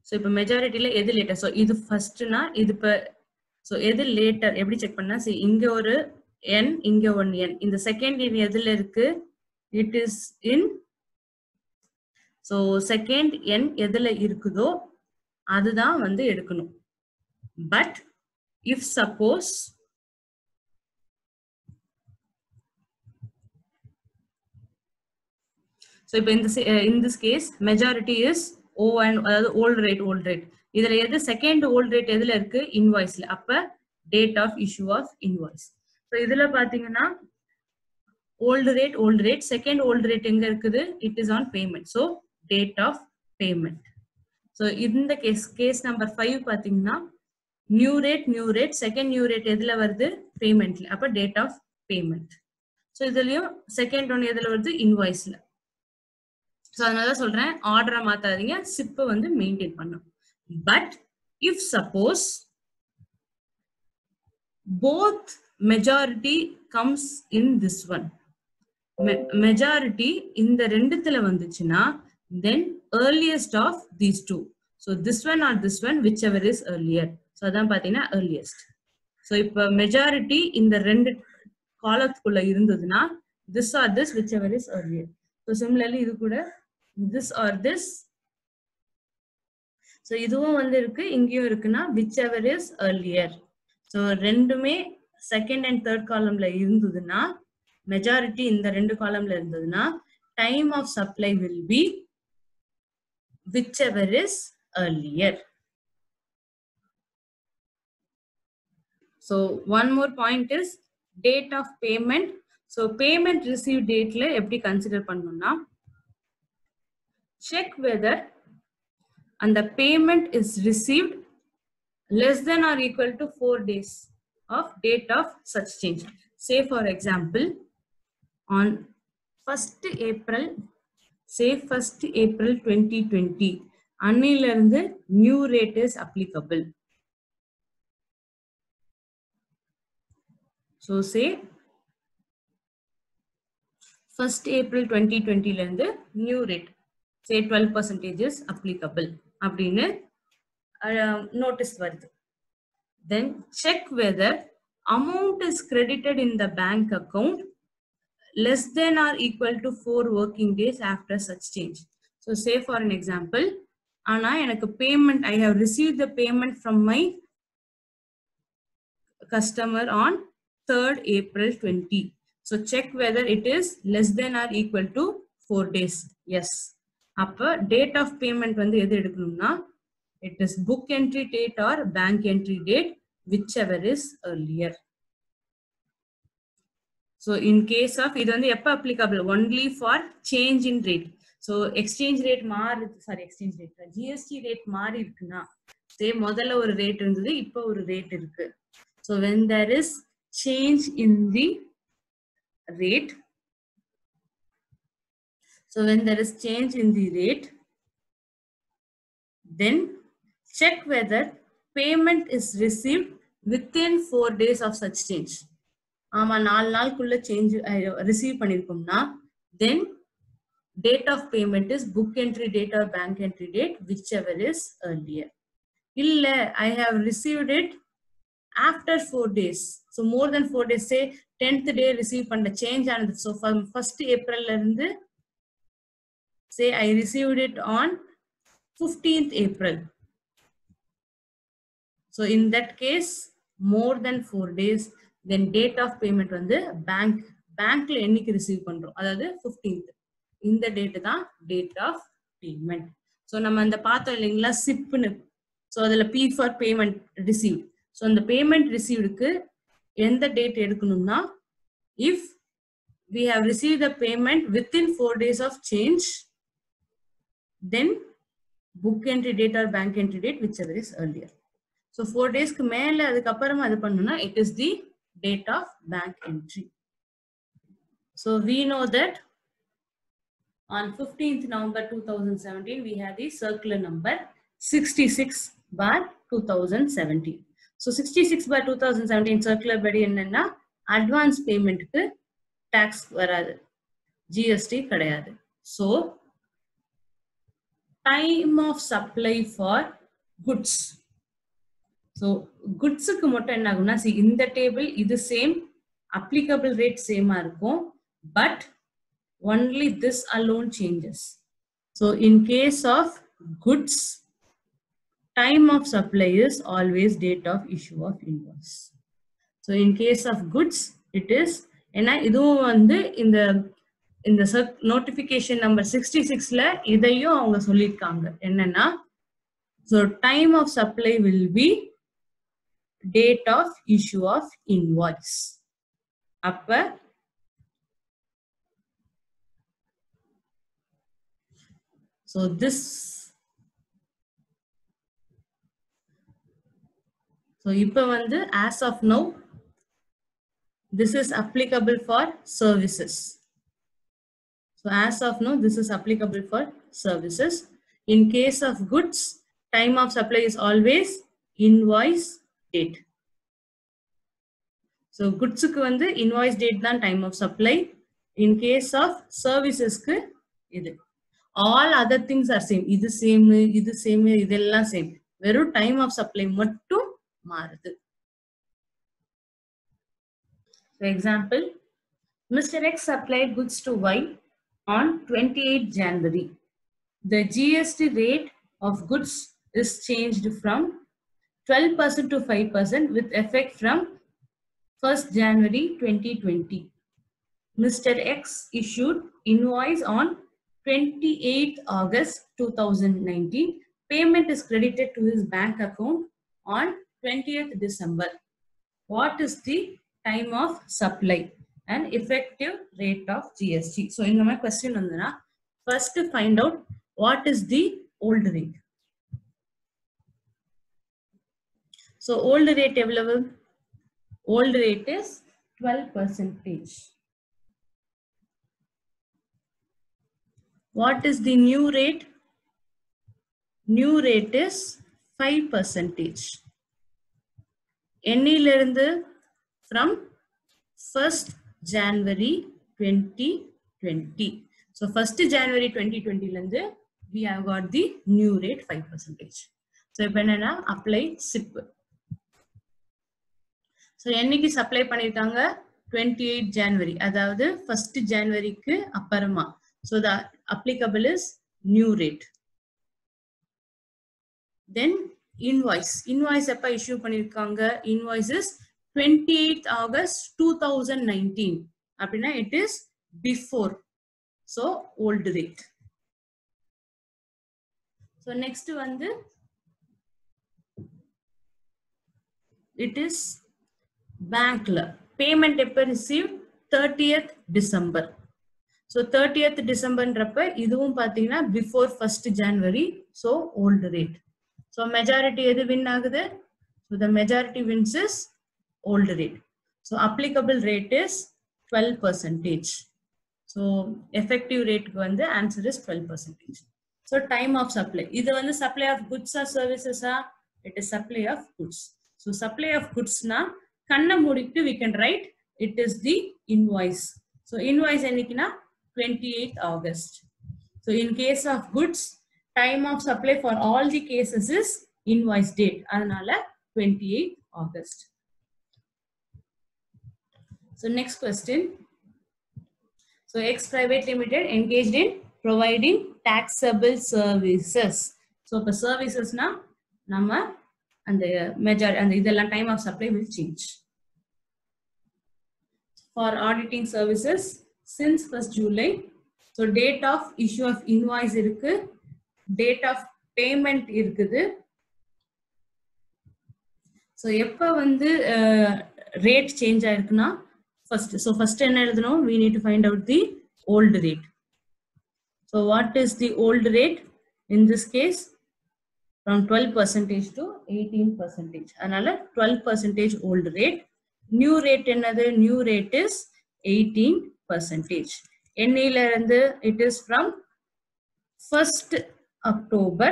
So இப்ப மெஜாரிட்டில எது later, so இது ஃபர்ஸ்ட்னா இது இப்ப so எது லேட்டர் எப்படி செக் பண்ணா, see இங்க ஒரு n இங்க ஒன் n, இந்த செகண்ட் n எதுல இருக்கு, it is in, so second n எதுல இருக்குதோ அதுதான் வந்து எடுக்கணும். பட் if suppose so இப்போ in this case majority is O1, அதாவது old rate, இதுல எது செகண்ட் ஓல்ட் ரேட் எதுல இருக்கு, இன்வாய்ஸ்ல, அப்ப date of issue of invoice. So இதுல பாத்தீங்கன்னா old rate, second old rate எங்க இருக்குது, it is on payment, so date of payment. So இந்த கேஸ் நம்பர் 5 பாத்தீங்கன்னா new rate, second new rate எதுல வருது, பேமெண்ட்ல, அப்ப டேட் ஆஃப் பேமெண்ட். ஸோ இதுலயும் செகண்ட் ஒன் எதுல வருது, இன்வாய்ஸ்ல. ஸோ அதனால சொல்றேன் ஆர்டரை மாத்தாதீங்க, சிப்பை வந்து மெயின்டைன் பண்ணும். But if suppose both majority comes in this one, majority இந்த ரெண்டுத்துல வந்துச்சுன்னா, then earliest of these two, so this one or this one, whichever is earlier. So அதான் பாத்தீங்கன்னா earliest. So இப்ப majority இந்த ரெண்டு காலத்துக்குள்ள இருந்ததுன்னா this or this, whichever is earlier. So similarly இது கூட this or this. So இதுவும் வந்து இருக்கு, இங்கேயும் இருக்குன்னா whichever is earlier. So ரெண்டுமே செகண்ட் அண்ட் தேர்ட் காலம்ல இருந்ததுன்னா, மெஜாரிட்டி இந்த ரெண்டு காலம்ல இருந்ததுன்னா, time of supply will be whichever is earlier. So one more point is date of payment. So payment received date la எப்படி கன்சிடர் பண்ணணும்னா, check whether and the payment is received less than or equal to 4 days of date of such change. Say for example, on 1st April, say 1st April 2020, அன்னில இருந்து new rate is applicable. So say 1st April 2020 ல இருந்து new rate, say 12% is applicable அப்படின்னு notice வருது. Then check whether amount is credited in the bank account less than or equal to 4 working days after such change. So say for an example, Anna எனக்கு payment, I have received the payment from my customer on 3rd April 20. So check whether it is less than or equal to 4 days. Yes. அப்ப date of payment வந்து எது எடுக்கணும்னா, it is book entry date or bank entry date, whichever is earlier. So in case of, இது வந்து எப்ப applicable? Only for change in rate. So exchange rate exchange rate, GST rate மாறி இருக்குன்னா, say முதல்ல ஒரு rate இருந்தது, இப்ப ஒரு rate இருக்கு. So when there is change in the rate, then check whether payment is received within 4 days of such change. ஆமா 4 நாளுக்குள்ள change receive பண்ணிருக்கோம்னா, then date of payment is book entry date or bank entry date, whichever is earlier. இல்ல, I have received it after 4 days. So more than 4 days, say 10th day receive பண்ண change ஆனது. So from 1st April இருந்து, say I received it on 15th April. So in that case, more than 4 days, then date of payment வந்து bankல என்னைக்கு receive பண்றோம், அதாவது 15th. இந்த date தான் date of payment. So நம்ம அந்த பார்த்தோம் இல்லைங்களா SIP-னு. So அதுல P for payment received. So அந்த payment receivedக்கு எந்த date எடுக்கணும்னா, if we have received the payment within 4 days of change, then book entry date or bank entry date, whichever is earlier. So 4 days க்கு மேல அதுக்கு அப்புறமா அது பண்ணனும்னா, it is the date of bank entry. So we know that on 15th November 2017, we had the circular number 66/2017. So 66/2017 circular படி என்னன்னா, advance payment க்கு tax வராது, GST கிடையாது. So time of supply for goods. So goods க்கு மட்டும் என்ன ஆகும்னா, see இந்த table இது same, applicable rate same இருக்கும், but only this alone changes. So in case of goods, time of supply is always date of issue of invoice. So in case of goods, it is ஏன்னா இதுவும் வந்து இந்த notification number 66ல இதையும் அவங்க சொல்லிருக்காங்க என்னன்னா, so time of supply will be date of issue of invoice. அப்ப so this, so இப்ப வந்து as of now this is applicable for services. So as of now this is applicable for services. In case of goods, time of supply is always invoice date. So goods க்கு வந்து invoice date தான் time of supply. In case of services க்கு இது. All other things are same. இது same, இதெல்லாம் same. வெறும் time of supply மட்டும் மாறுது. For example, Mr. X supplied goods to Y on 28 January. The GST rate of goods is changed from 12% to 5% with effect from 1st January 2020. Mr. X issued invoice on 28th August 2019. Payment is credited to his bank account on 20th December. What is the time of supply and effective rate of GST? So in my question, first to find out what is the old rate. So old rate available. Old rate is 12%. What is the new rate? New rate is 5%. எண்ணிலிருந்து from 1st January 2020. So 1st January 2020 லந்து we have got the new rate 5%. So இப்போ என்னன்னா apply SIP. So என்னைக்கு supply பண்ணிருக்காங்க? 28 January. அதாவது 1st January-க்கு அப்புறமா. So the applicable is new rate. Then invoice. Invoice எப்ப issue பண்ணிருக்காங்க? Invoice is 28th August 2019. அப்படின்னா it is before. So old rate. So next வந்து it is bankல payment எப்ப received 30th December. So 30th Decemberன்றப்ப இதுவும் பாத்தீங்கன்னா before 1st January. So old rate. So majority எது win ஆகுது? So the majority wins is old rate. So applicable rate is 12%. So effective rate க்கு வந்து answer is 12%. So time of supply. இது வந்து supply of goods or services ah? It is supply of goods. So supply of goods na kanna mudittu we can write it is the invoice. So invoice ennikina 28th August. So in case of goods, time of supply for all the cases is invoice date. Adanala 28th August. So next question. So X Private Limited engaged in providing taxable services. So for services na nama and the major and the time of supply will change. For auditing services since 1st July. So date of issue of invoice irukku, date of payment irukkudu. So எப்ப வந்து rate change ஆயிருக்குனா first. So first என்ன எழுதணும்? We need to find out the old rate. So what is the old rate? In this case from 12% to 18%. அதனால 12% old rate. New rate என்னது? New rate is 18%. என்னையில இருந்து it is from 1st October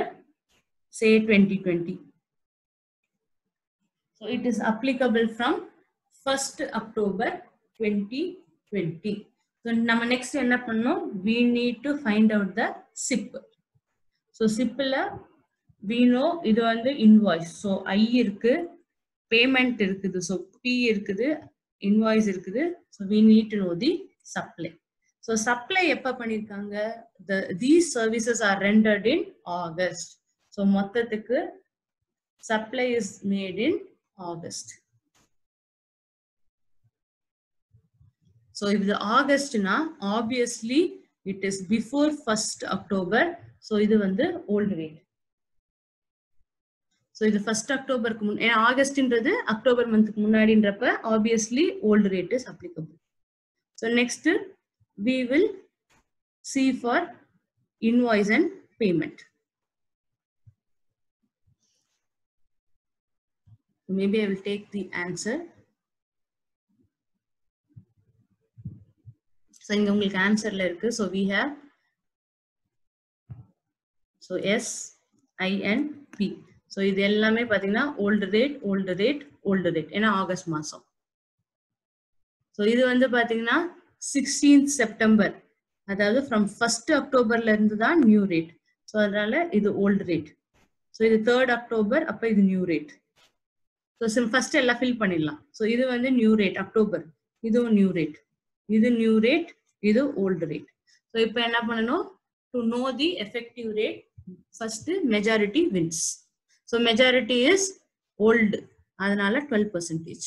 say 2020. So it is applicable from 1st October 2020. So நம்ம next என்ன பண்ணோம்? We need to find out the SIP. So SIP ல we know இது வந்து invoice. So I இருக்கு, payment இருக்குது, so P இருக்குது, invoice இருக்குது. So we need to know the supply. So supply எப்ப பண்ணிருக்காங்க? These services are rendered in August. So மொத்தத்துக்கு supply is made in August. So if the August na obviously it is before 1st October. So இது வந்து old rate. So இது 1st October க்கு முன்ன ஆகஸ்ட்ன்றது October மந்த்க்கு முன்னாடின்றப்ப obviously old rate is applicable. So next we will see for invoice and payment. So maybe I will take the answer. So இங்க உங்களுக்கு ஆன்சர்ல இருக்கு. So we have so S I N P. So இது எல்லாமே பாத்தீங்கன்னா old rate ஏன்னா August மாசம். So இது வந்து பாத்தீங்கன்னா 16th September. அதாவது from 1st Octoberல இருந்து தான் நியூ ரேட். So அதனால இது old rate. So இது 3rd October அப்ப இது நியூ ரேட். So first எல்லாம் fill பண்ணிடலாம். So இது வந்து நியூ ரேட் அக்டோபர். இதுவும் நியூ ரேட். இது நியூ ரேட், இது old rate. So இப்போ என்ன பண்ணணும்? To know the effective rate, first majority wins. So majority is old, அதனால 12%.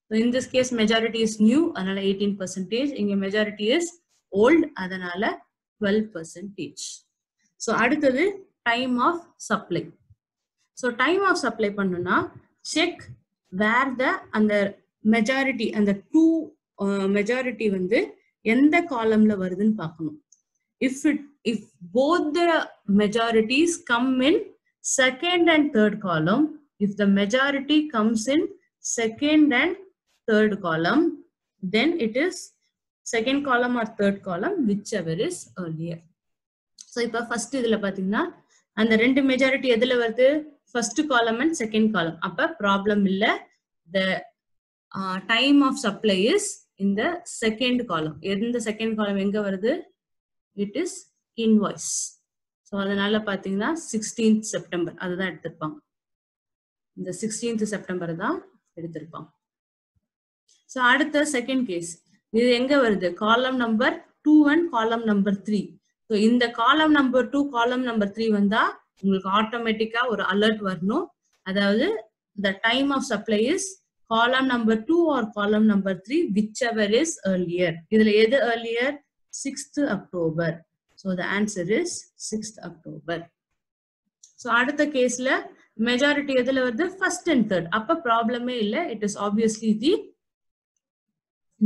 So in this case majority is new, அதனால 18%. இங்க majority is old, அதனால 12%. So அடுத்தது time of supply. So time of supply பண்ணனும்னா check where the அந்த majority அந்த two majority வந்து எந்த காலம்ல வருதுன்னு பார்க்கணும். If both the majorities come in second and third column, if the majority comes in second and third column, then it is second column or third column, whichever is earlier. So இப்ப first இதுல பாத்தீங்கன்னா அந்த ரெண்டு majority எதுல வருது? First column and second column. அப்ப problem இல்ல. The time of supply is in the second column. எந்த second column எங்க வருது? It is invoice. So அதனால பாத்தீங்கன்னா 16th September அதுதான் எடுத்திருப்பாங்க. இந்த 16th September தான் எடுத்திருப்பாங்க. So அடுத்த second case. இது எங்க வருது? Column number 2 and column number 3. So இந்த column number 2, column number 3 வந்தா உங்களுக்கு ஆட்டோமேட்டிக்கா ஒரு alert வரணும். அதாவது the time of supply is column number 2 or column number 3, whichever is earlier. இதுல எது earlier? 6th October. So the answer is 6th October. So அடுத்த கேஸ்ல majority எதுல வருது? First and third. அப்ப ப்ராப்ளமே இல்ல. It is obviously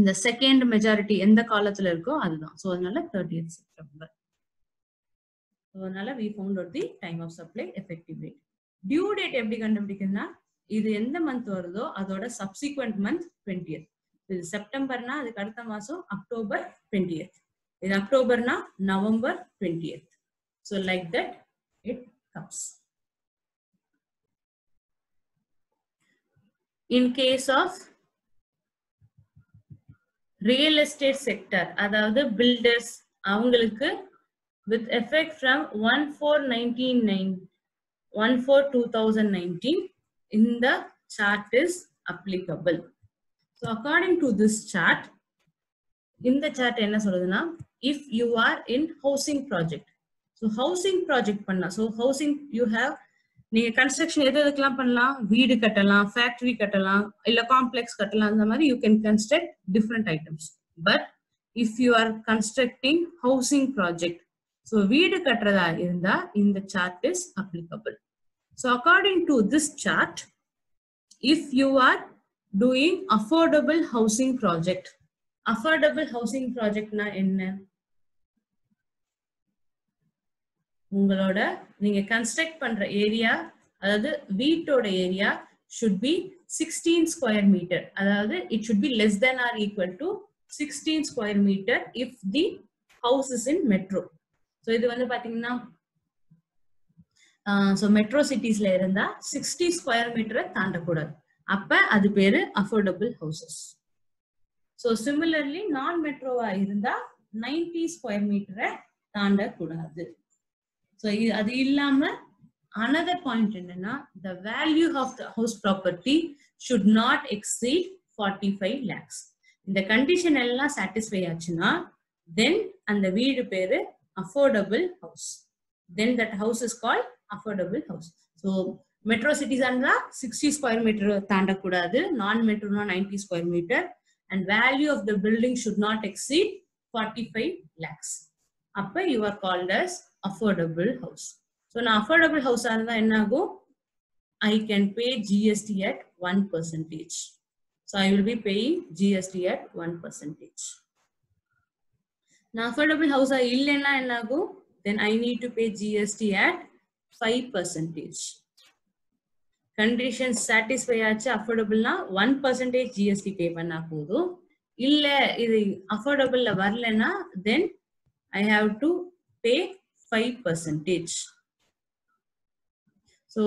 the second majority எந்த காலத்துல இருக்கோ அதுதான். So அதனால 30th September. So அதனால we found out the time of supply effective date. Due date எப்படி கண்டுபிடிக்கணும்னா இது எந்த மந்த் வருதோ அதோட subsequent month 20th. இது செப்டம்பர்னா அதுக்கு அடுத்த மாசம் அக்டோபர் 20th. இது அக்டோபர்னா November 20th. So like that it comes. In case of real estate sector, அதாவது builders அவங்களுக்கு with effect from 1/4/2019 in the chart is applicable. So according to this chart, in the chart என்ன சொல்லுதுன்னா if you are in housing project, so housing project பண்ணா, so housing you have நீங்க construction எதுக்கெல்லாம் பண்ணலாம்? வீடு கட்டலாம், factory கட்டலாம், இல்ல காம்ப்ளெக்ஸ் கட்டலாம், அந்த மாதிரி you can construct different items. But if you are constructing housing project, so வீடு கட்டுறதா இருந்தா இந்த chart is applicable. So according to this chart, if you are doing affordable housing project, affordable housing project na என்ன? உங்களோட நீங்க construct பண்ற area, அதாவது வீட்டோட area should be 16 square meter. அதாவது it should be less than or equal to 16 square meter if the house is in metro. So இது வந்து பாத்தீங்கன்னா so metro cities ல இருந்தா 60 square meter தாண்டக்கூடாது. அப்ப அது பேரு affordable houses. So similarly non metroவா இருந்தா 90 square meter தாண்டக்கூடாது. So அது இல்லாம another point என்னன்னா the value of the house property should not exceed 45 lakhs. இந்த கண்டிஷன் எல்லாம் satisfy ஆச்சுன்னா then அந்த வீடு பேரு affordable house. Then that house is called affordable house. So metro cities andra 60 square meter தாண்டக்கூடாது, non metro 90 square meter, and value of the building should not exceed 45 lakhs. அப்ப you are called as affordable house. So na affordable house ஆனதா என்ன ஆகும்? I can pay GST at 1%. So I will be paying GST at 1%. Na affordable house இல்லைன்னா என்ன ஆகும்? Then I need to pay GST at 5%. Conditions satisfy ஆச்சு affordableனா 1% GST pay பண்ணா போதும். இல்ல இது affordable வரலனா then I have to pay 5%. So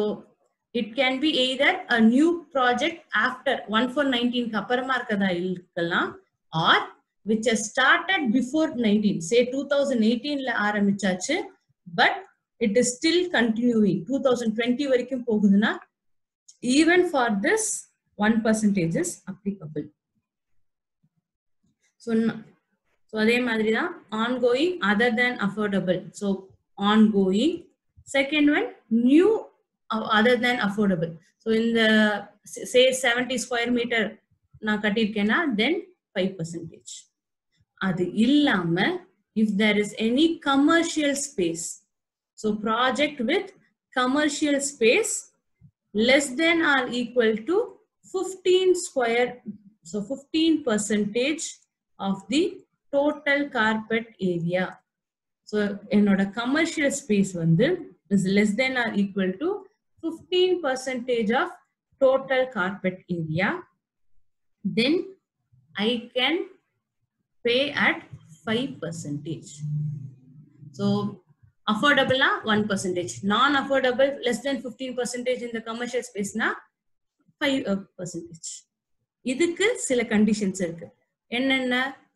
it can be either a new project after 1/4/19 க்கு அப்புறமா இருக்கதா இருக்கலாம், or which has started before 19, say 2018 ல ஆரம்பிச்சாச்சு but it is still continuing 2020 வரைக்கும் போகுதுன்னா even for this 1% is applicable. So அதே மாதிரி தான் ongoing other than affordable. So ongoing. Second one, new other than affordable. So in the say 70 square meter நான் கட்டிருக்கேன்னா then 5%. அது இல்லாம if there is any commercial space, so project with commercial space less than or equal to 15 square, so 15% of the total carpet area. So என்னோட commercial space வந்து is less than or equal to 15% of total carpet area, then I can pay at 5%. So affordable na 1%, non-affordable less than 15% in the commercial space na 5%. இதுக்கு சில conditions இருக்கு. என்னென்ன?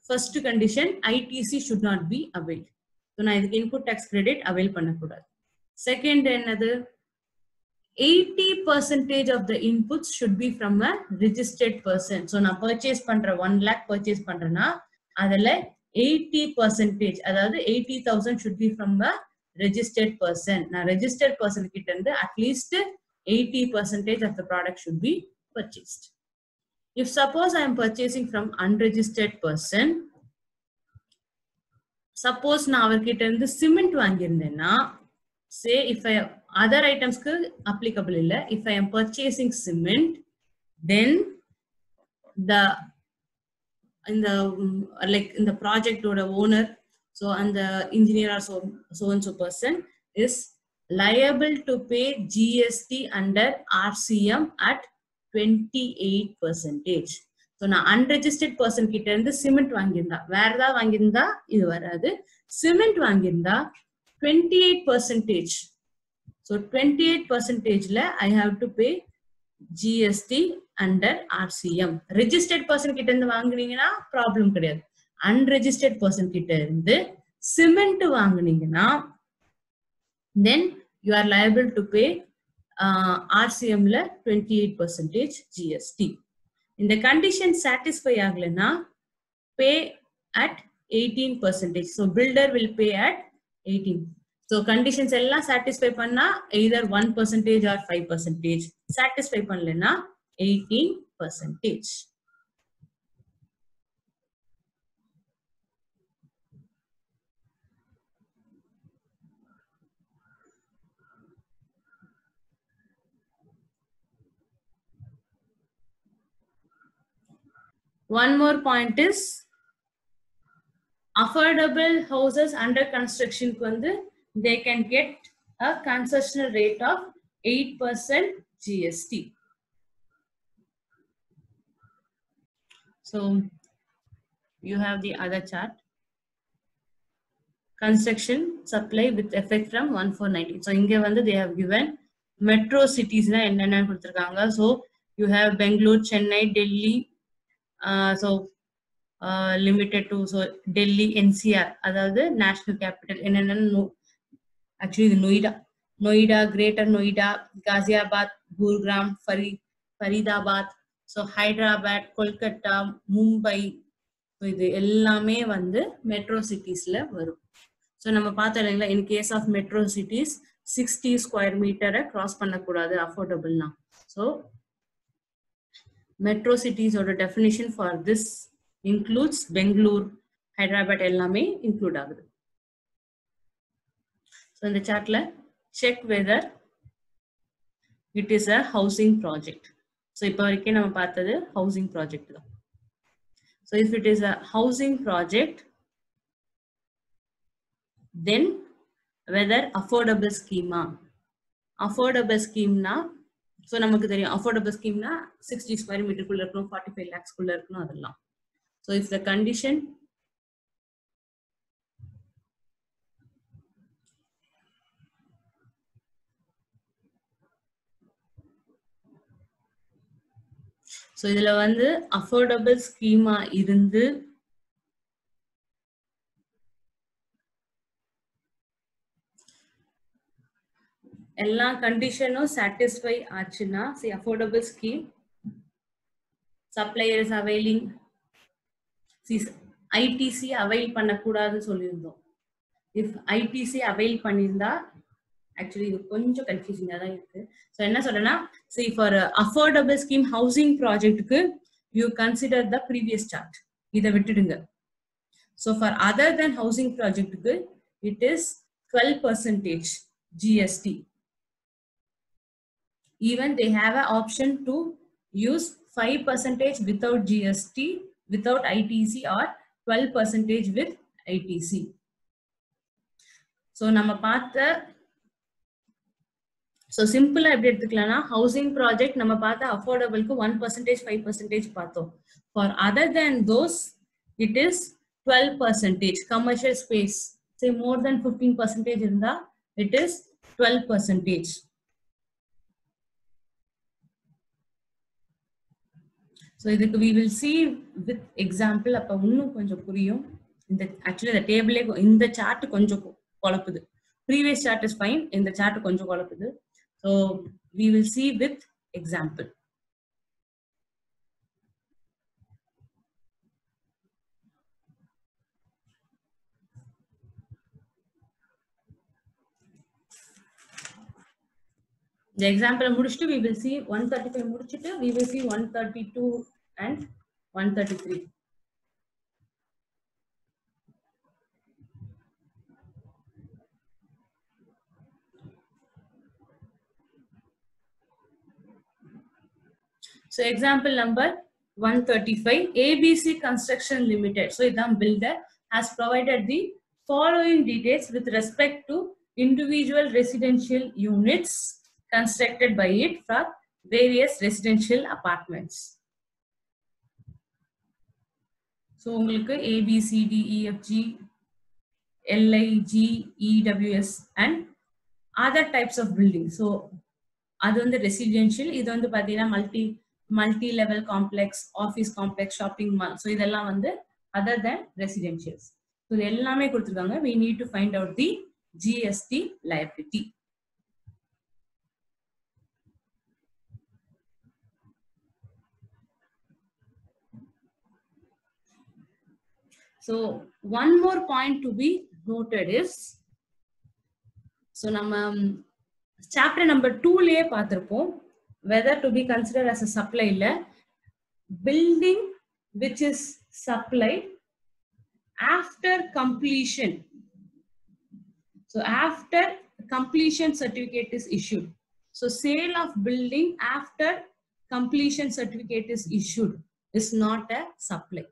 First condition, ITC should not be availed. So நான் இதுக்கு input tax credit avail பண்ணக்கூடாது. Second என்னது? 80% of the inputs should be from a registered person. So நான் purchase பண்ற 1 lakh purchase பண்றேன்னா அதுல 80%, அதாவது 80,000 should be from a registered person. நான் registered person கிட்ட இருந்து at least 80% of the product should be purchased. If suppose I am purchasing from unregistered person, suppose நான் அவர்கிட்ட இருந்து cement வாங்கியிருந்தேன்னா, say if I other items applicable illa, if I am purchasing cement, then in the project or owner, so and the engineer or so and so person is liable to pay GST under RCM at 28%. So na unregistered person kitta irundhu cement vaangirnda vera edha vaangirnda idu varadhu, cement vaangirnda 28%. So 28% la I have to pay GST under RCM. Registered person kitta irundhu vaanguningna problem kediyadu. Unregistered person kitta irundhu cement vaanguningna then you are liable to pay RCM la 28% GST. In the condition satisfy aglena, pay at 18%. So builder will pay at 18. So conditions ella satisfy panna either 1% or 5%. Satisfy pannalena 18%. One more point is affordable houses under construction they can get a concessional rate of 8% GST. So you have the other chart. Construction supply with effect from 1419. So inge they have given metro cities na enna kuduthirukanga. So you have Bangalore, Chennai, Delhi, so limited to so Delhi NCR, adhaadu national capital enna actually Noida, Greater Noida, Ghaziabad, Gurugram, Faridabad, so Hyderabad, Kolkata, Mumbai, so idu ellame metro cities la varum. So nama paathalenga in case of metro cities 60 square meter cross panna kudadu affordable na. So metro cities or the definition for this includes Bangalore, Hyderabad ellame include agudhu. So in the chart la check whether it is a housing project. So ipo varaikku nama paathathu housing project da. So if it is a housing project, then whether affordable scheme na, so namakku theriyum affordable scheme na 60 square meter kulla irukkum, 45 lakhs kulla irukkum adella. So if the condition so idhula affordable scheme irundu ella condition satisfy aachina, see affordable scheme supplier is availing, see ITC avail panna koodadu sollirundom. If ITC avail pannirundha actually idu konjam confusing ah da irukku. So enna solrana, see for affordable scheme housing project ku you consider the previous chart, idha vittudunga. So for other than housing project ku it is 12% GST. Even they have an option to use 5% without GST, without ITC, or 12% with ITC. So nama paatha, so simple eppadi eduthukkalana, housing project nama paatha affordable ku 1%, 5% paathom. For other than those it is 12%. Commercial space say more than 15% irundha it is 12%. So we will see with example appa innum konjam puriyum. Actually the table in the chart konjam kolapudhu. Previous chart is fine, in the chart konjam kolapudhu. So we will see with example. The example முடிச்சிட்டு we will see 135 முடிச்சிட்டு we will see 132 and 133. So example number 135, ABC Construction Limited. So the builder has provided the following details with respect to individual residential units constructed by it for various residential apartments. So உங்களுக்கு A, B, C, D, E, F, G, L, I, G, E, W, S and other types of buildings. So அது வந்து residential, இது வந்து பாத்தீங்கன்னா multi level complex, office complex, shopping mall. So இதெல்லாம் வந்து other than residentials. So இது எல்லாமே கொடுத்துருக்காங்க. we need to find out the GST liability. So one more point to be noted is, so நம்ம chapter number 2 லயே பார்த்திருப்போம் whether to be considered as a supply இல்ல, building which is supplied after completion. So after completion certificate is issued. So sale of building after completion certificate is issued is not a supply.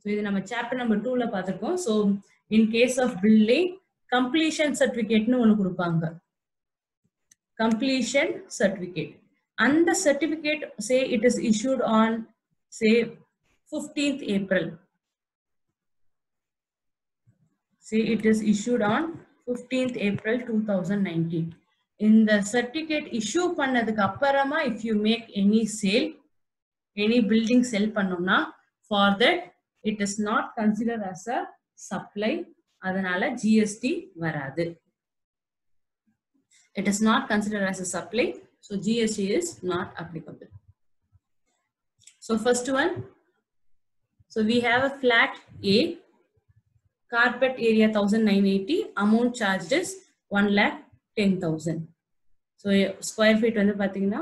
So இது நம்ம chapter number 2 ல பார்த்திருக்கோம். So in case of building, completion certificate னு ஒன்னு கொடுப்பாங்க. Completion certificate. And the certificate, say it is issued on, say 15th April. Say it is issued on 15th April 2019. In the certificate issue பண்ணதுக்கு அப்புறமா, if you make any sale, any building sell பண்ணோம்னா, for that it is not considered as a supply. அதனால GST வராது. It is not considered as a supply, so GST is not applicable. So first one, so we have a flat A, carpet area 1980, amount charged is 1,10,000. So square feet வந்து பாத்தீங்கன்னா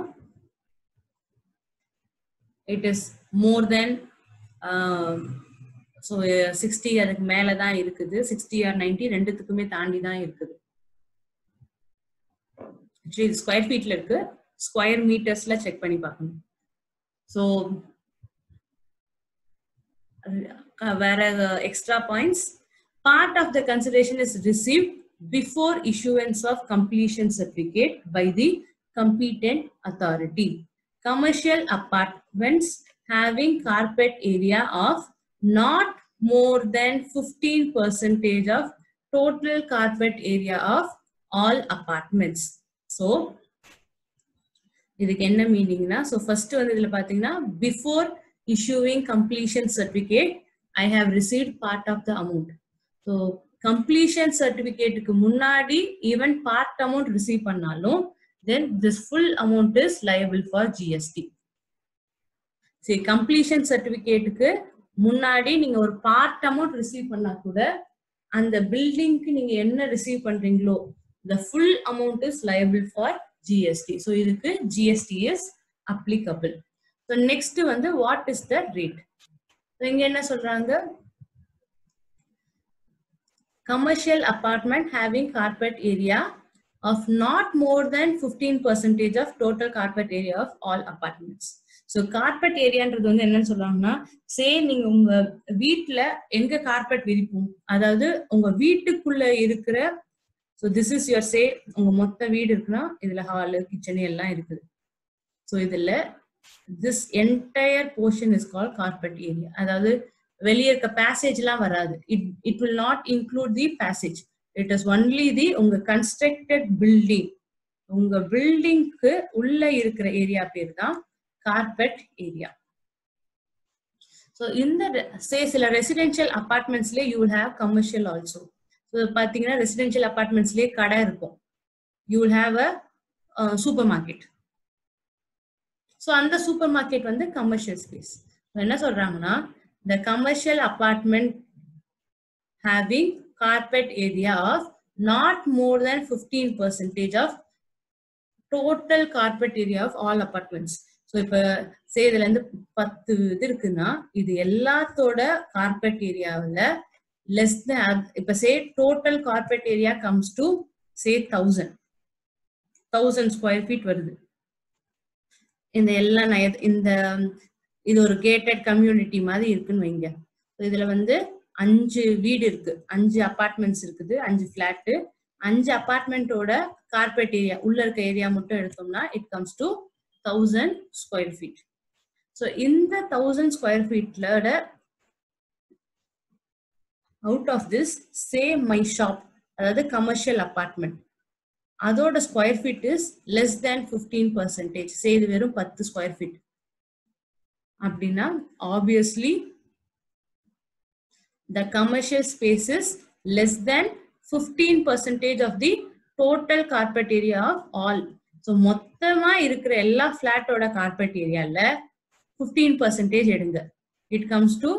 it is more than so 60 அதுக்கு மேல தான் இருக்குது. 60 or 90 ரெண்டுத்துக்குமே தாண்டி தான் இருக்குது. Actually ஸ்கொயர் ஃபீட்ல இருக்கு, ஸ்கொயர் மீட்டர்ஸ்ல செக் பண்ணி பார்க்கணும். ஸோ வேற extra points, part of the consideration is received before issuance of completion certificate by the competent authority. Commercial apartments having carpet area of not more than 15% of total carpet area of all apartments. So இதுக்கு என்ன மீனிங்னா, so first வந்து இதுல பாத்தீங்கன்னா before issuing completion certificate I have received part of the amount. So completion certificate க்கு முன்னாடி even part amount receive பண்ணாலும் then this full amount is liable for GST. See completion certificate க்கு முன்னாடி நீங்க ஒரு part amount receive பண்ணா கூட அந்த பில்டிங்க்கு நீங்க என்ன ரிசீவ் பண்றீங்களோ the full amount is liable for GST. So இதுக்கு GST is applicable. So next வந்து what is the rate? So இங்க என்ன சொல்றாங்க, commercial apartment having carpet area of not more than 15% of total carpet area of all apartments. So carpet area-ன்றது வந்து என்னன்னு சொல்றாங்கன்னா, say நீங்க உங்க வீட்ல எங்க கார்பெட் விரிப்போம், அதாவது உங்க வீட்டுக்குள்ள இருக்கிற, so this is your say உங்க மொத்த வீடு இருக்குன்னா இதுல ஹால் கிச்சன் எல்லாம் இருக்குது. So இதுல this entire portion is called carpet area. அதாவது வெளியே இருக்க பேசேஜ் எல்லாம் வராது. It will not include the passage. It is only the உங்க constructed building. உங்க பில்டிங்க்கு உள்ள இருக்கிற ஏரியா பேர் தான் carpet area. So இந்த say சில ரெசிடென்ஷியல் அபார்ட்மெண்ட்ஸ்லயே you will have commercial also. So பாத்தீங்கன்னா ரெசிடென்ஷியல் அபார்ட்மெண்ட்ஸ்லயே கடை இருக்கும். You will have a supermarket. So அந்த சூப்பர் மார்க்கெட் வந்து கமர்ஷியல் ஸ்பேஸ். என்ன சொல்றாங்கன்னா, the commercial apartment having carpet area of not more than 15% of total carpet area of all apartments. So இப்போ சே இதுல இருந்து 10 இது இருக்குன்னா இது எல்லாத்தோட கார்பெட் ஏரியாவில் less than, இப்ப say total carpet area comes to say 1000 square feet வருது. இந்த எல்லா இந்த இது ஒரு கேட்டட் கம்யூனிட்டி மாதிரி இருக்குன்னு வைங்க. இதுல வந்து 5 வீடு இருக்கு, 5 அபார்ட்மெண்ட்ஸ் இருக்குது, 5 பிளாட். 5 அபார்ட்மெண்டோட கார்பெட் ஏரியா உள்ள இருக்க ஏரியா மட்டும் எடுத்தோம்னா it comes to 1000 square feet. So இந்த 1000 ஸ்கொயர் ஃபீட்ல out of this say my shop, அதாவது கமர்ஷியல் அபார்ட்மெண்ட், அதோட square feet is less than 15%. Say இது வெறும் 10 ஸ்கொயர் ஃபீட் அப்படின்னா obviously the commercial space is less than 15% of the total carpet area of all. So மொத்தமா இருக்கிற எல்லா பிளாட்டோட carpet ஏரியால 15% எடுங்க. It comes to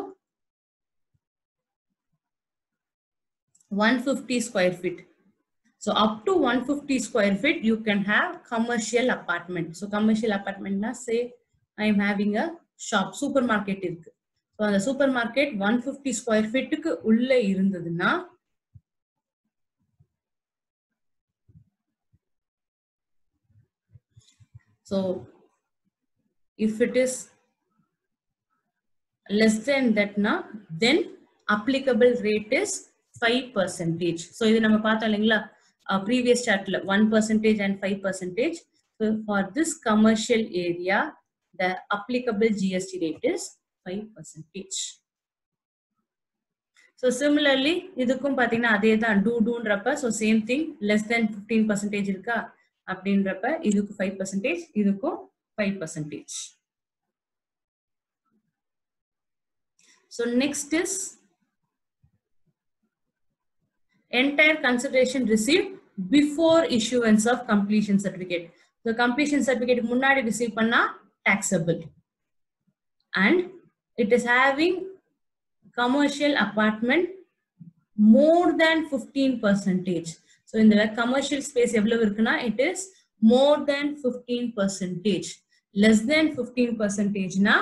150 square feet. So up to 150 square feet you can have commercial apartment. So commercial apartment na say I am having a shop, supermarket இருக்கு. So அந்த supermarket 150 square ஃபீட்டுக்கு உள்ள இருந்ததுன்னா so if it is less than தட்னா then applicable rate is 5%. So இது நம்ம பார்த்தோம் இல்லைங்களா ப்ரீவியஸ் சார்ட்ல 1% and 5%. So for this commercial area the applicable GST rate is 5%. So similarly இதுக்கும் பாத்தீங்கன்னா அதே தான் டூன்றப்ப so same thing less than 15% இருக்கா அப்படின்றப்ப இதுக்கு 5%, இதுக்கும் 5%. So next is entire consideration received before issuance of completion certificate. So completion certificate முன்னாடி receive பண்ணா taxable and it is having commercial apartment more than 15%. So in the commercial space எவ்வளவு இருக்குன்னா it is more than 15%. Less than 15% na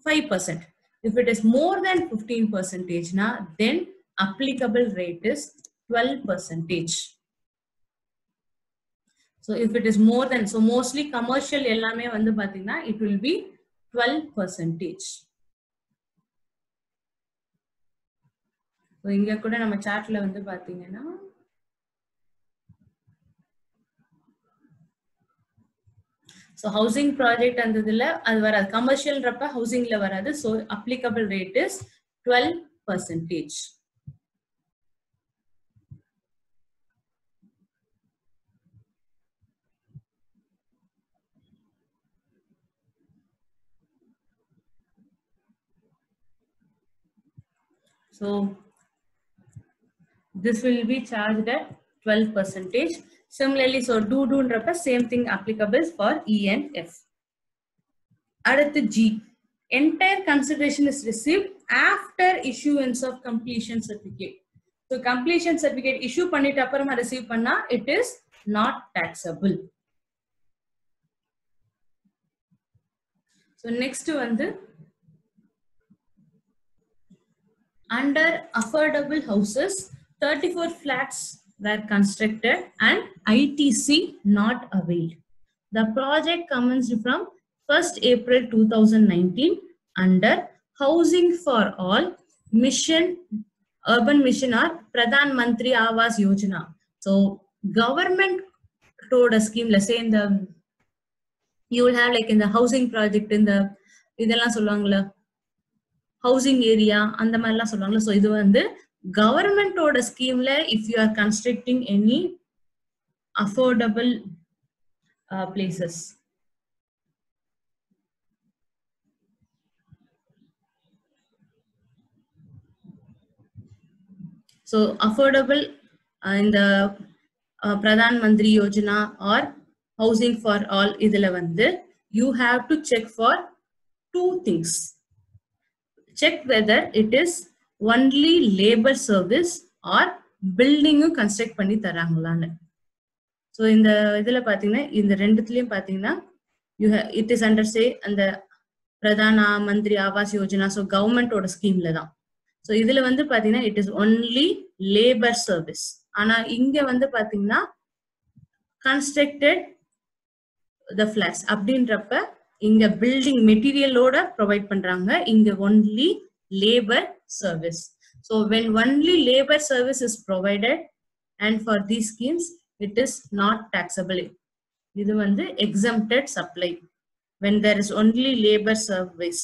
5%. If it is more than 15% na then applicable rate is 12%. So if it is more than, so mostly commercial எல்லாமே வந்து பாத்தீங்கன்னா it will be 12%. இங்க கூட நம்ம சார்ட்ல வந்து பாத்தீங்கன்னா so housing project அந்ததுல அது வராது, கமர்ஷியல்ன்றப்ப ஹவுசிங்ல வராது. so applicable rate is 12%. so this will be charged at 12%. Similarly, so do same thing applicable for E and F. அடுத்து G, entire consideration is received after issuance of completion certificate. So completion certificate issue பண்ணிட்டு அப்புறமா receive பண்ணா it is not taxable. So next வந்து under affordable houses 34 flats were constructed and ITC not availed. The project commenced from 1st April 2019 under Housing for All Mission, Urban Mission or Pradhan Mantri Awas Yojana. So government told a scheme, let's say in the, you will have like in the housing project in the இதெல்லாம் சொல்லுவாங்கல்ல housing area அந்த மாதிரிலாம் சொல்லுவாங்கல்ல. So இது வந்து கவர்மெண்டோட ஸ்கீம்ல if you are constructing any affordable places. So affordable in the Pradhan Mantri Yojana or housing for all இதுல வந்து you have to check for two things. Check whether it is only labor service or building construct பண்ணி தராங்களான்னு. So இந்த இதுல பாத்தீங்கன்னா இந்த ரெண்டுத்துலயும் பாத்தீங்கன்னா it is under say அந்த பிரதான மந்திரி ஆவாஸ் யோஜனா, ஸோ கவர்மெண்டோட ஸ்கீம்ல தான். ஸோ இதுல வந்து பாத்தீங்கன்னா it is only labour service. ஆனா இங்க வந்து பாத்தீங்கன்னா கன்ஸ்ட்ரக்டட் த ஃபிளாட்ஸ் அப்படின்றப்ப இங்க பில்டிங் மெட்டீரியலோட ப்ரொவைட் பண்றாங்க, இங்க only labour service. So when only labour service is provided and for these schemes it is not taxable. இது வந்து exempted supply. when there is only labor service,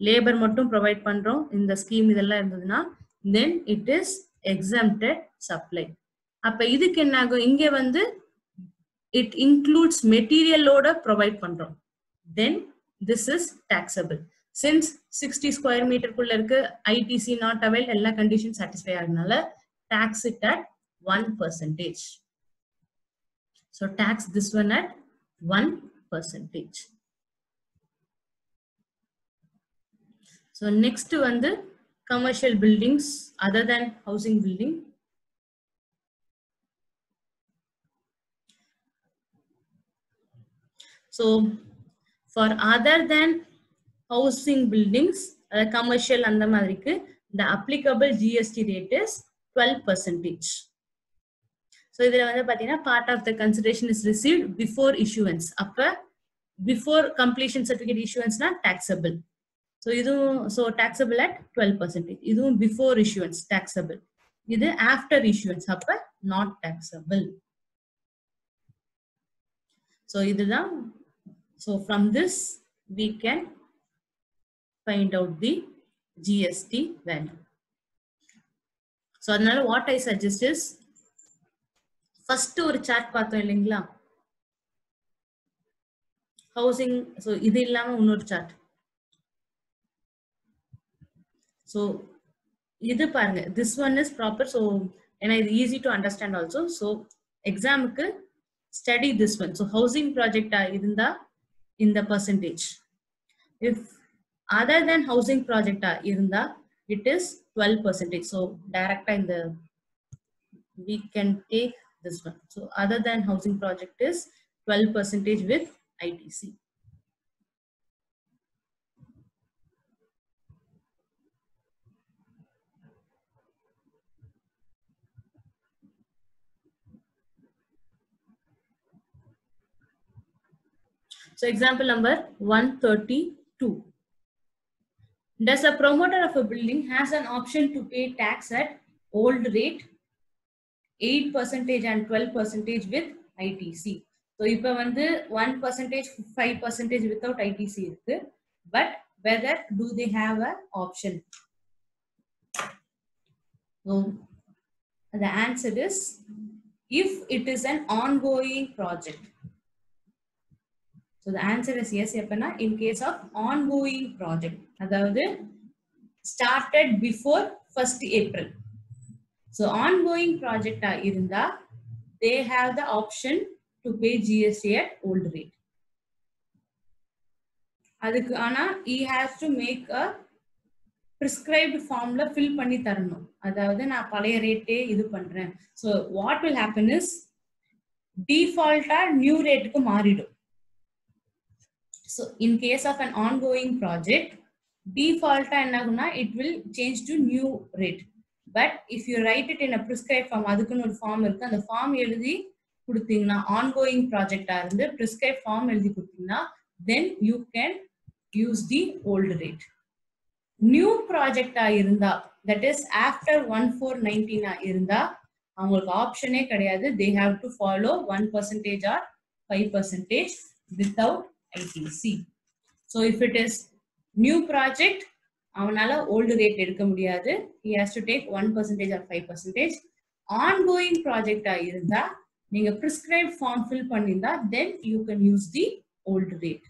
labor மட்டும் provide பண்றோம் இந்த scheme இதெல்லாம் இருந்ததுன்னா then it is exempted supply. அப்ப இதுக்கு என்ன ஆகும், இங்க வந்து it includes material load provide பண்றோம், then this is taxable. Since 60 square meter குள்ள இருக்கு, ITC not availed, எல்லா condition satisfy ஆகுனால tax it at 1%. So tax this one at 1%. So next one, the commercial buildings other than housing building. So for other than housing buildings, commercial and the applicable GST rate is 12%. So part of the consideration is received before issuance. Before completion certificate issuance not taxable. So taxable at 12%. This before issuance taxable. This after issuance not taxable. So from this we can find out the GST value. So what I suggest is first ஒரு chart பார்த்தோம் இல்லைங்களா housing. So இது இல்லாம இன்னொரு chart. So இது பாருங்க, this one is proper. So and it's easy to understand also. So exam க்கு study this one. So housing project இருந்தா in the percentage. If other than housing project இருந்தா it is 12%. So direct in the we can take this one. So other than housing project is 12% with ITC. So example number 132. Does a promoter of a building has an option to pay tax at old rate 8% and 12% with ITC. So இப்போ வந்து 1%, 5% without ITC இருக்கு. But whether do they have an option? So the answer is if it is an ongoing project. So the answer is yes. In case of ongoing project, அதாவது started before 1st April. So ongoing project இருந்தா they have the option to pay GST at old rate. அதுக்கு ஆனா he has to make a prescribed formula fill பண்ணி தரணும். அதாவது நான் பழைய ரேட்டே இது பண்றேன். So what will happen is default new rate க்கு மாறிடும். So in case of an ongoing project, default it will change to new rate. But if you write it in a prescribed form, அதுக்குன்னு ஒரு form இருக்கு, அந்த form எழுதி கொடுத்தீங்கன்னா ongoing project இருந்து prescribed form எழுதி கொடுத்தீங்கன்னா then you can use the old rate. New project இருந்தா, that is after 1419 இருந்தா அவங்களுக்கு ஆப்ஷனே கிடையாது. They have to follow 1% or 5% without ITC. So if it is new project, அவனால old rate எடுக்க முடியாது. He has to take 1% or 5%. Ongoing project இருந்தா நீங்க prescribed form fill பண்ணிருந்தா then you can use the old rate.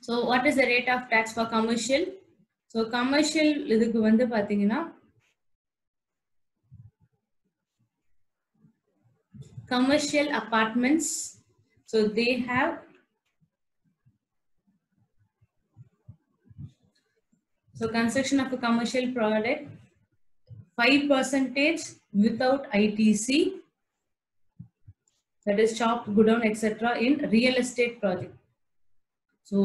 So what is the rate of tax for commercial? So commercial இதுக்கு வந்து பாத்தீங்கன்னா commercial apartments, so they have construction of a commercial product 5% without ITC, that is shop, godown, etc. in real estate project. So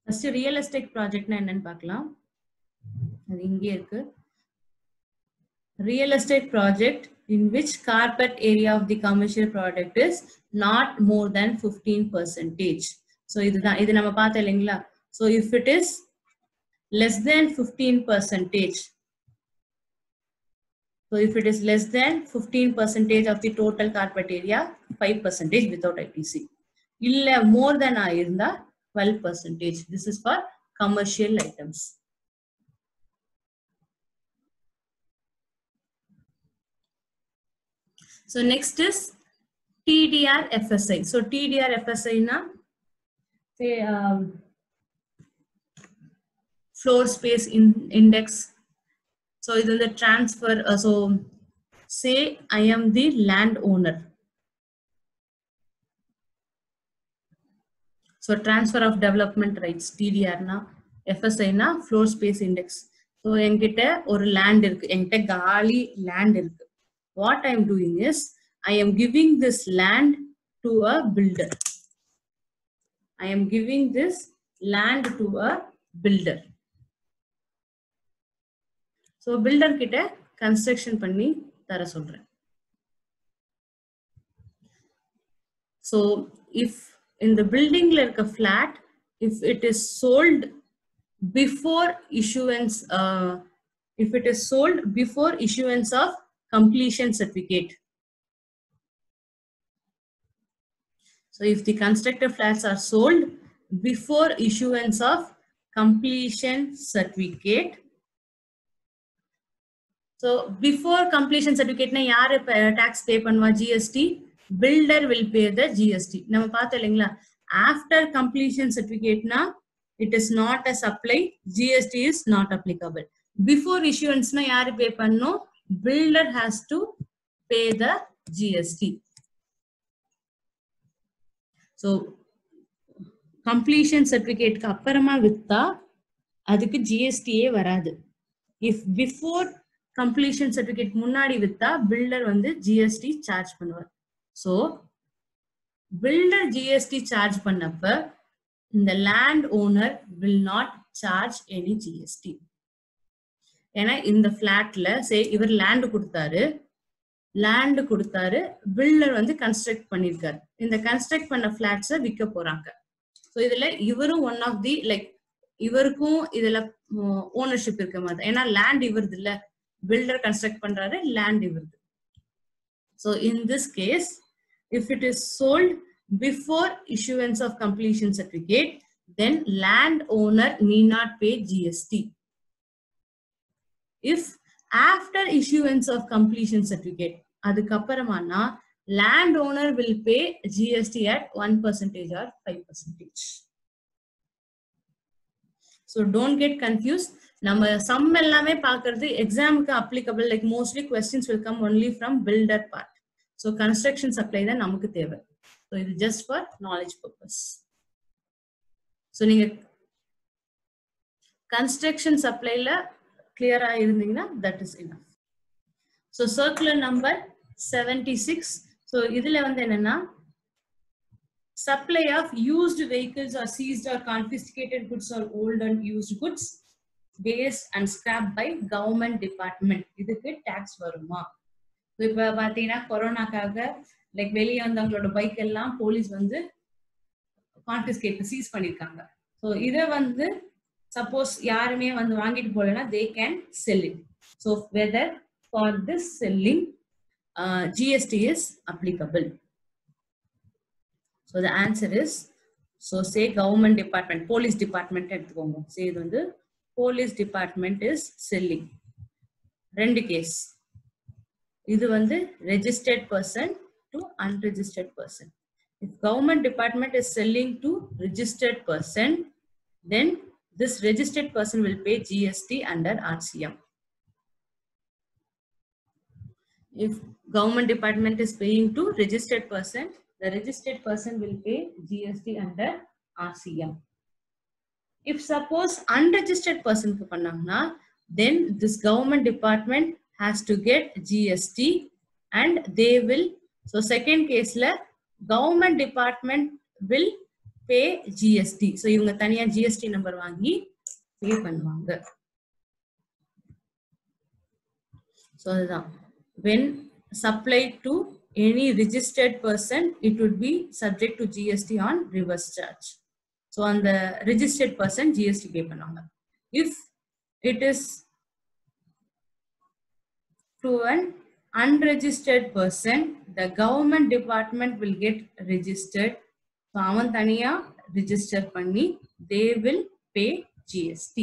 first real estate project na enna paakalam, adu inge irukku. Real estate project in which carpet area of the commercial product is not more than 15%. So idu nama paatha illingla. So if it is less than 15%, so if it is less than 15% of the total carpet area, 5% without ITC. Illa more than irunda 12%. This is for commercial items. So next is TDR FSI. So TDR FSI na say floor space index. So it is the transfer. So say I am the landowner. So transfer of development rights, TDR na, FSI na floor space index. So enkitta or land irukku, enkitta gaali land irukku. What I am doing is I am giving this land to a builder. I am giving this land to a builder. So builder kitta construction panni tara solren. So if in the building like a flat, if it is sold before issuance, if it is sold before issuance of completion certificate. So if the constructed flats are sold before issuance of completion certificate, so before completion certificate na yaar tax pay panva? GST. Builder will pay the GST. Nama paatha illingla, after completion certificate na it is not a supply, GST is not applicable. Before issuance na yaar pay panno? Builder has to pay the GST. So completion certificate ka apparama vitta adukku GST e varadu. If before completion certificate munnadi vitta, builder vandu GST charge பண்ணுவார். So builder GST charge பண்ணப்ப the land owner will not charge any GST. ஏன்னா இந்த flatல say இவர் land கொடுத்தாரு, filter வந்து construct பண்ணிருக்காரு. இந்த construct பண்ண ஃபிளாட்ஸை விற்க போறாங்க. ஸோ இதுல இவரும் ஒன் ஆஃப் தி லைக் இவருக்கும் இதுல ஓனர்ஷிப் இருக்க மாதிரி, ஏன்னா லேண்ட் இவருது இல்ல, பில்டர் கன்ஸ்ட்ரக்ட் பண்றாரு, லேண்ட் இவருது. So in this case if it is sold before issuance of completion certificate, then landowner need not pay GST. If after issuance of completion certificate, adukapparamana landowner will pay GST at 1% or 5%. So don't get confused. நம்ம sum எல்லாமே பார்க்கிறது எக்ஸாமுக்கு applicable, like mostly questions will come only from builder part. So construction supply தான் நமக்கு தேவை. So இது just for knowledge purpose. So நீங்க construction supply ல clear ஆ இருந்தீங்கன்னா that is enough. So circular number 76. So இதுல வந்து என்னன்னா, supply of used vehicles or seized or confiscated goods or old and used goods, waste and scrap by government department. இதுக்கு tax வருமா? இப்ப பாத்தீங்கன்னா கொரோனாக்காக like வெளியே வந்தவங்களோட பைக் எல்லாம் போலீஸ் வந்து கான்ஃபிஸ்கேட் சீஸ் பண்ணிருக்காங்க. ஸோ இதை வந்து சப்போஸ் யாருமே வந்து வாங்கிட்டு போலன்னா they can sell it. So whether for this selling GST is applicable. So the answer is, so say government department, police department எடுத்துக்கோங்க. say இது வந்து police department is selling. ரெண்டு கேஸ், இது வந்து registered person to unregistered person. If government department is selling to registered person, then this registered person will pay GST under RCM. If government department is paying to registered person, the registered person will pay GST under RCM. If suppose unregistered person ku pannanga, then this government department has to get GST and they will, so second case la government department will pay GST. So இவங்க தனியா GST number வாங்கி pay பண்ணுவாங்க. So அதுதான், when supplied to any registered person, it would be subject to GST on reverse charge. So on the registered person GST pay பண்ணுவாங்க. If it is to an unregistered person, the government department will get registered. So அவன் தனியா register பண்ணி they will pay GST.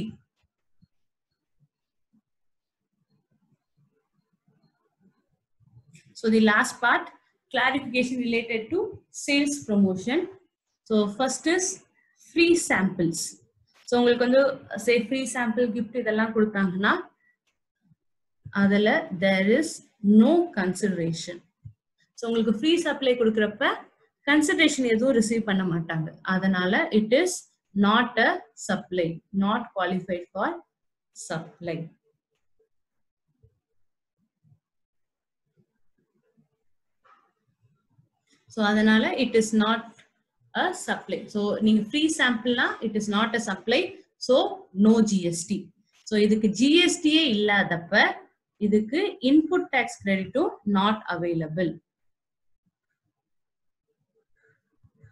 So the last part, clarification related to sales promotion. So first is free samples. So உங்களுக்கு வந்து say free sample gift இதெல்லாம் கொடுத்தாங்கன்னா அதுல there is no consideration. So உங்களுக்கு free supply கொடுக்கறப்ப consideration எதுவும் receive பண்ண மாட்டாங்க. அதனால it is not a supply, not qualified for supply. So அதனால it is not a supply. So நீங்க free sample na it is not a supply, so no GST. So இதுக்கு GST ஏ இல்லாதப்ப இதுக்கு input tax credit not available.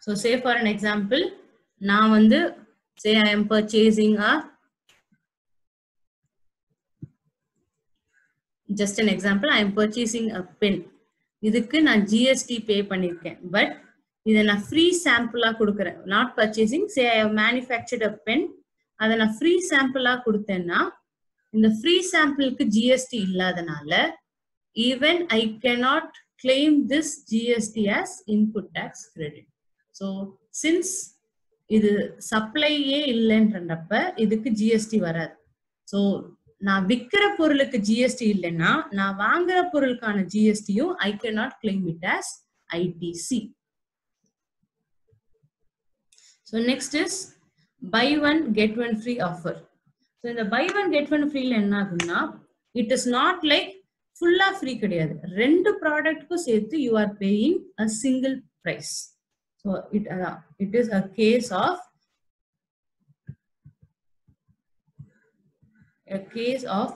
So say for an example, நான் வந்து say I am purchasing a, just an example, I am purchasing a pen. இதுக்கு நான் GST pay பண்ணிருக்கேன், but இதை நான் free sample கொடுக்கிறேன். Not purchasing, say I have manufactured a pen, அதை நான் free sample கொடுத்தேன்னா இந்த free sample க்கு GST இல்லாதனால even I cannot claim this GST as input tax credit. So since இது supply ஏ இல்லைன்றப்ப இதுக்கு GST வராது. So நான் விக்கிற பொருளுக்கு GST இல்லைன்னா நான் வாங்குற பொருளுக்கான GST-யும் I cannot claim it as ITC. So next is buy one get one free offer. So இந்த buy one get one free என்ன ஆகும்னா it is not like full free கிடையாது. ரெண்டு ப்ராடக்ட்க்கும் சேர்த்து you are paying a single price. So it is a case of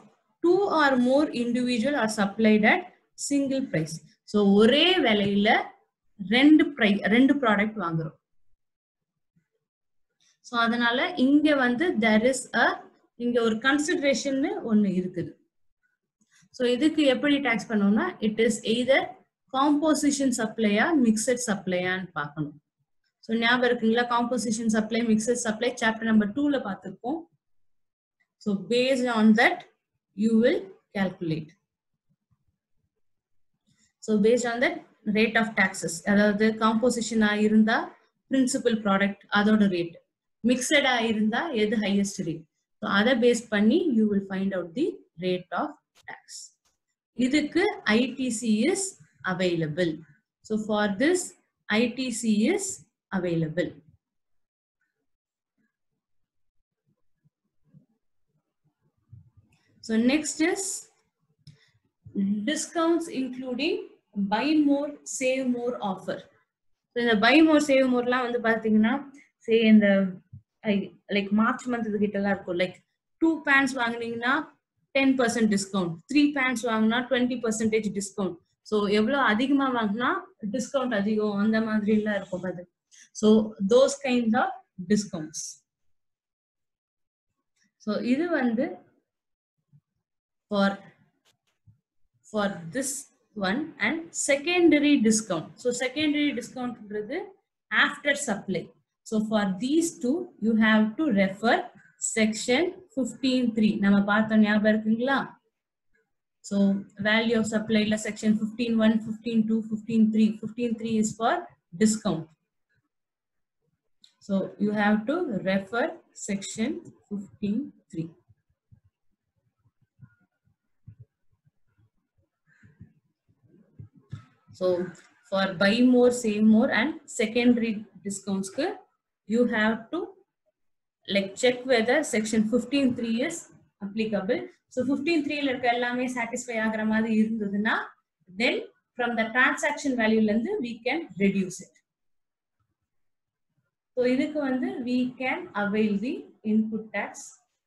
two or more individual are supplied at single price. So ஒரே விலையில ரெண்டு product வாங்குறோம். So அதனால இங்க வந்து there is a இங்க ஒரு consideration ஒன்னு இருக்குது. So இதுக்கு எப்படி டாக்ஸ் பண்ணோம்னா it is either composition supply or mixed supply ன்னு பார்க்கணும். So ஞாபகம் இருக்குங்களா, composition supply mixed supply chapter number 2ல பார்த்திருப்போம். So based on that you will calculate. So based on that rate of taxes, அதாவது composition இருந்தா principal product அதோட rate, mixed இருந்தா எது highest rate. So அதை பேஸ் பண்ணி you will find out the rate of tax. இதுக்கு ITC is available. So for this ITC is available. So next is discounts including buy more save more offer. So இந்த buy more save more லாம் வந்து பாத்தீங்கன்னா say இந்த like March month கிட்டலாம் இருக்கும், like 2 pants வாங்குனீங்கன்னா 10% discount, 3 pants வாங்குனா 20% discount. So எவ்வளவு அதிகமா வாங்குனா discount அதிகம், அந்த மாதிரி எல்லாம் இருக்கும் அது. So those kinds of discounts. So இது வந்து for this one and secondary discount. So secondary discount after supply. So for these two you have to refer section 15.3. நம்ம பார்த்தோம் ஞாபகம் இருக்குங்களா? So value of supply la section 15.1, 15.2, 15.3. 15.3 is for discount. So you have to refer section 15(3). So for buy more, save more and secondary discounts, you have to like check whether section 15(3) is applicable. So 15(3) la irukka ellame satisfy agra maadhiri irundaduna, then from the transaction value lende we can reduce it. So idukku vandu we can avail the input tax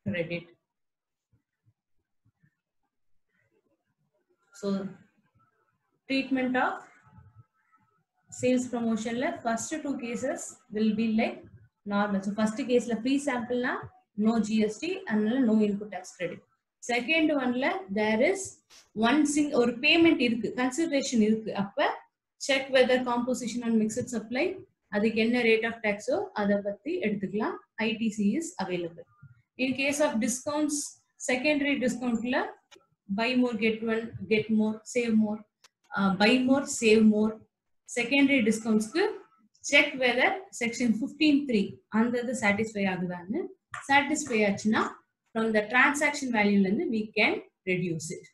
credit. So treatment of sales promotion la first two cases will be like normal. So first case la free sample na no GST and no input tax credit. Second one la there is one or payment irukku, consideration irukku, appa check whether composition and mixed supply adukku enna rate of tax o adha patti eduthikalam. ITC is available. In case of discounts, secondary discount la buy more get one, get more, save more, buy more, save more. Secondary discounts ku check whether section 15(3) under the satisfy agudanu. Satisfy achina from the transaction value lende we can reduce it.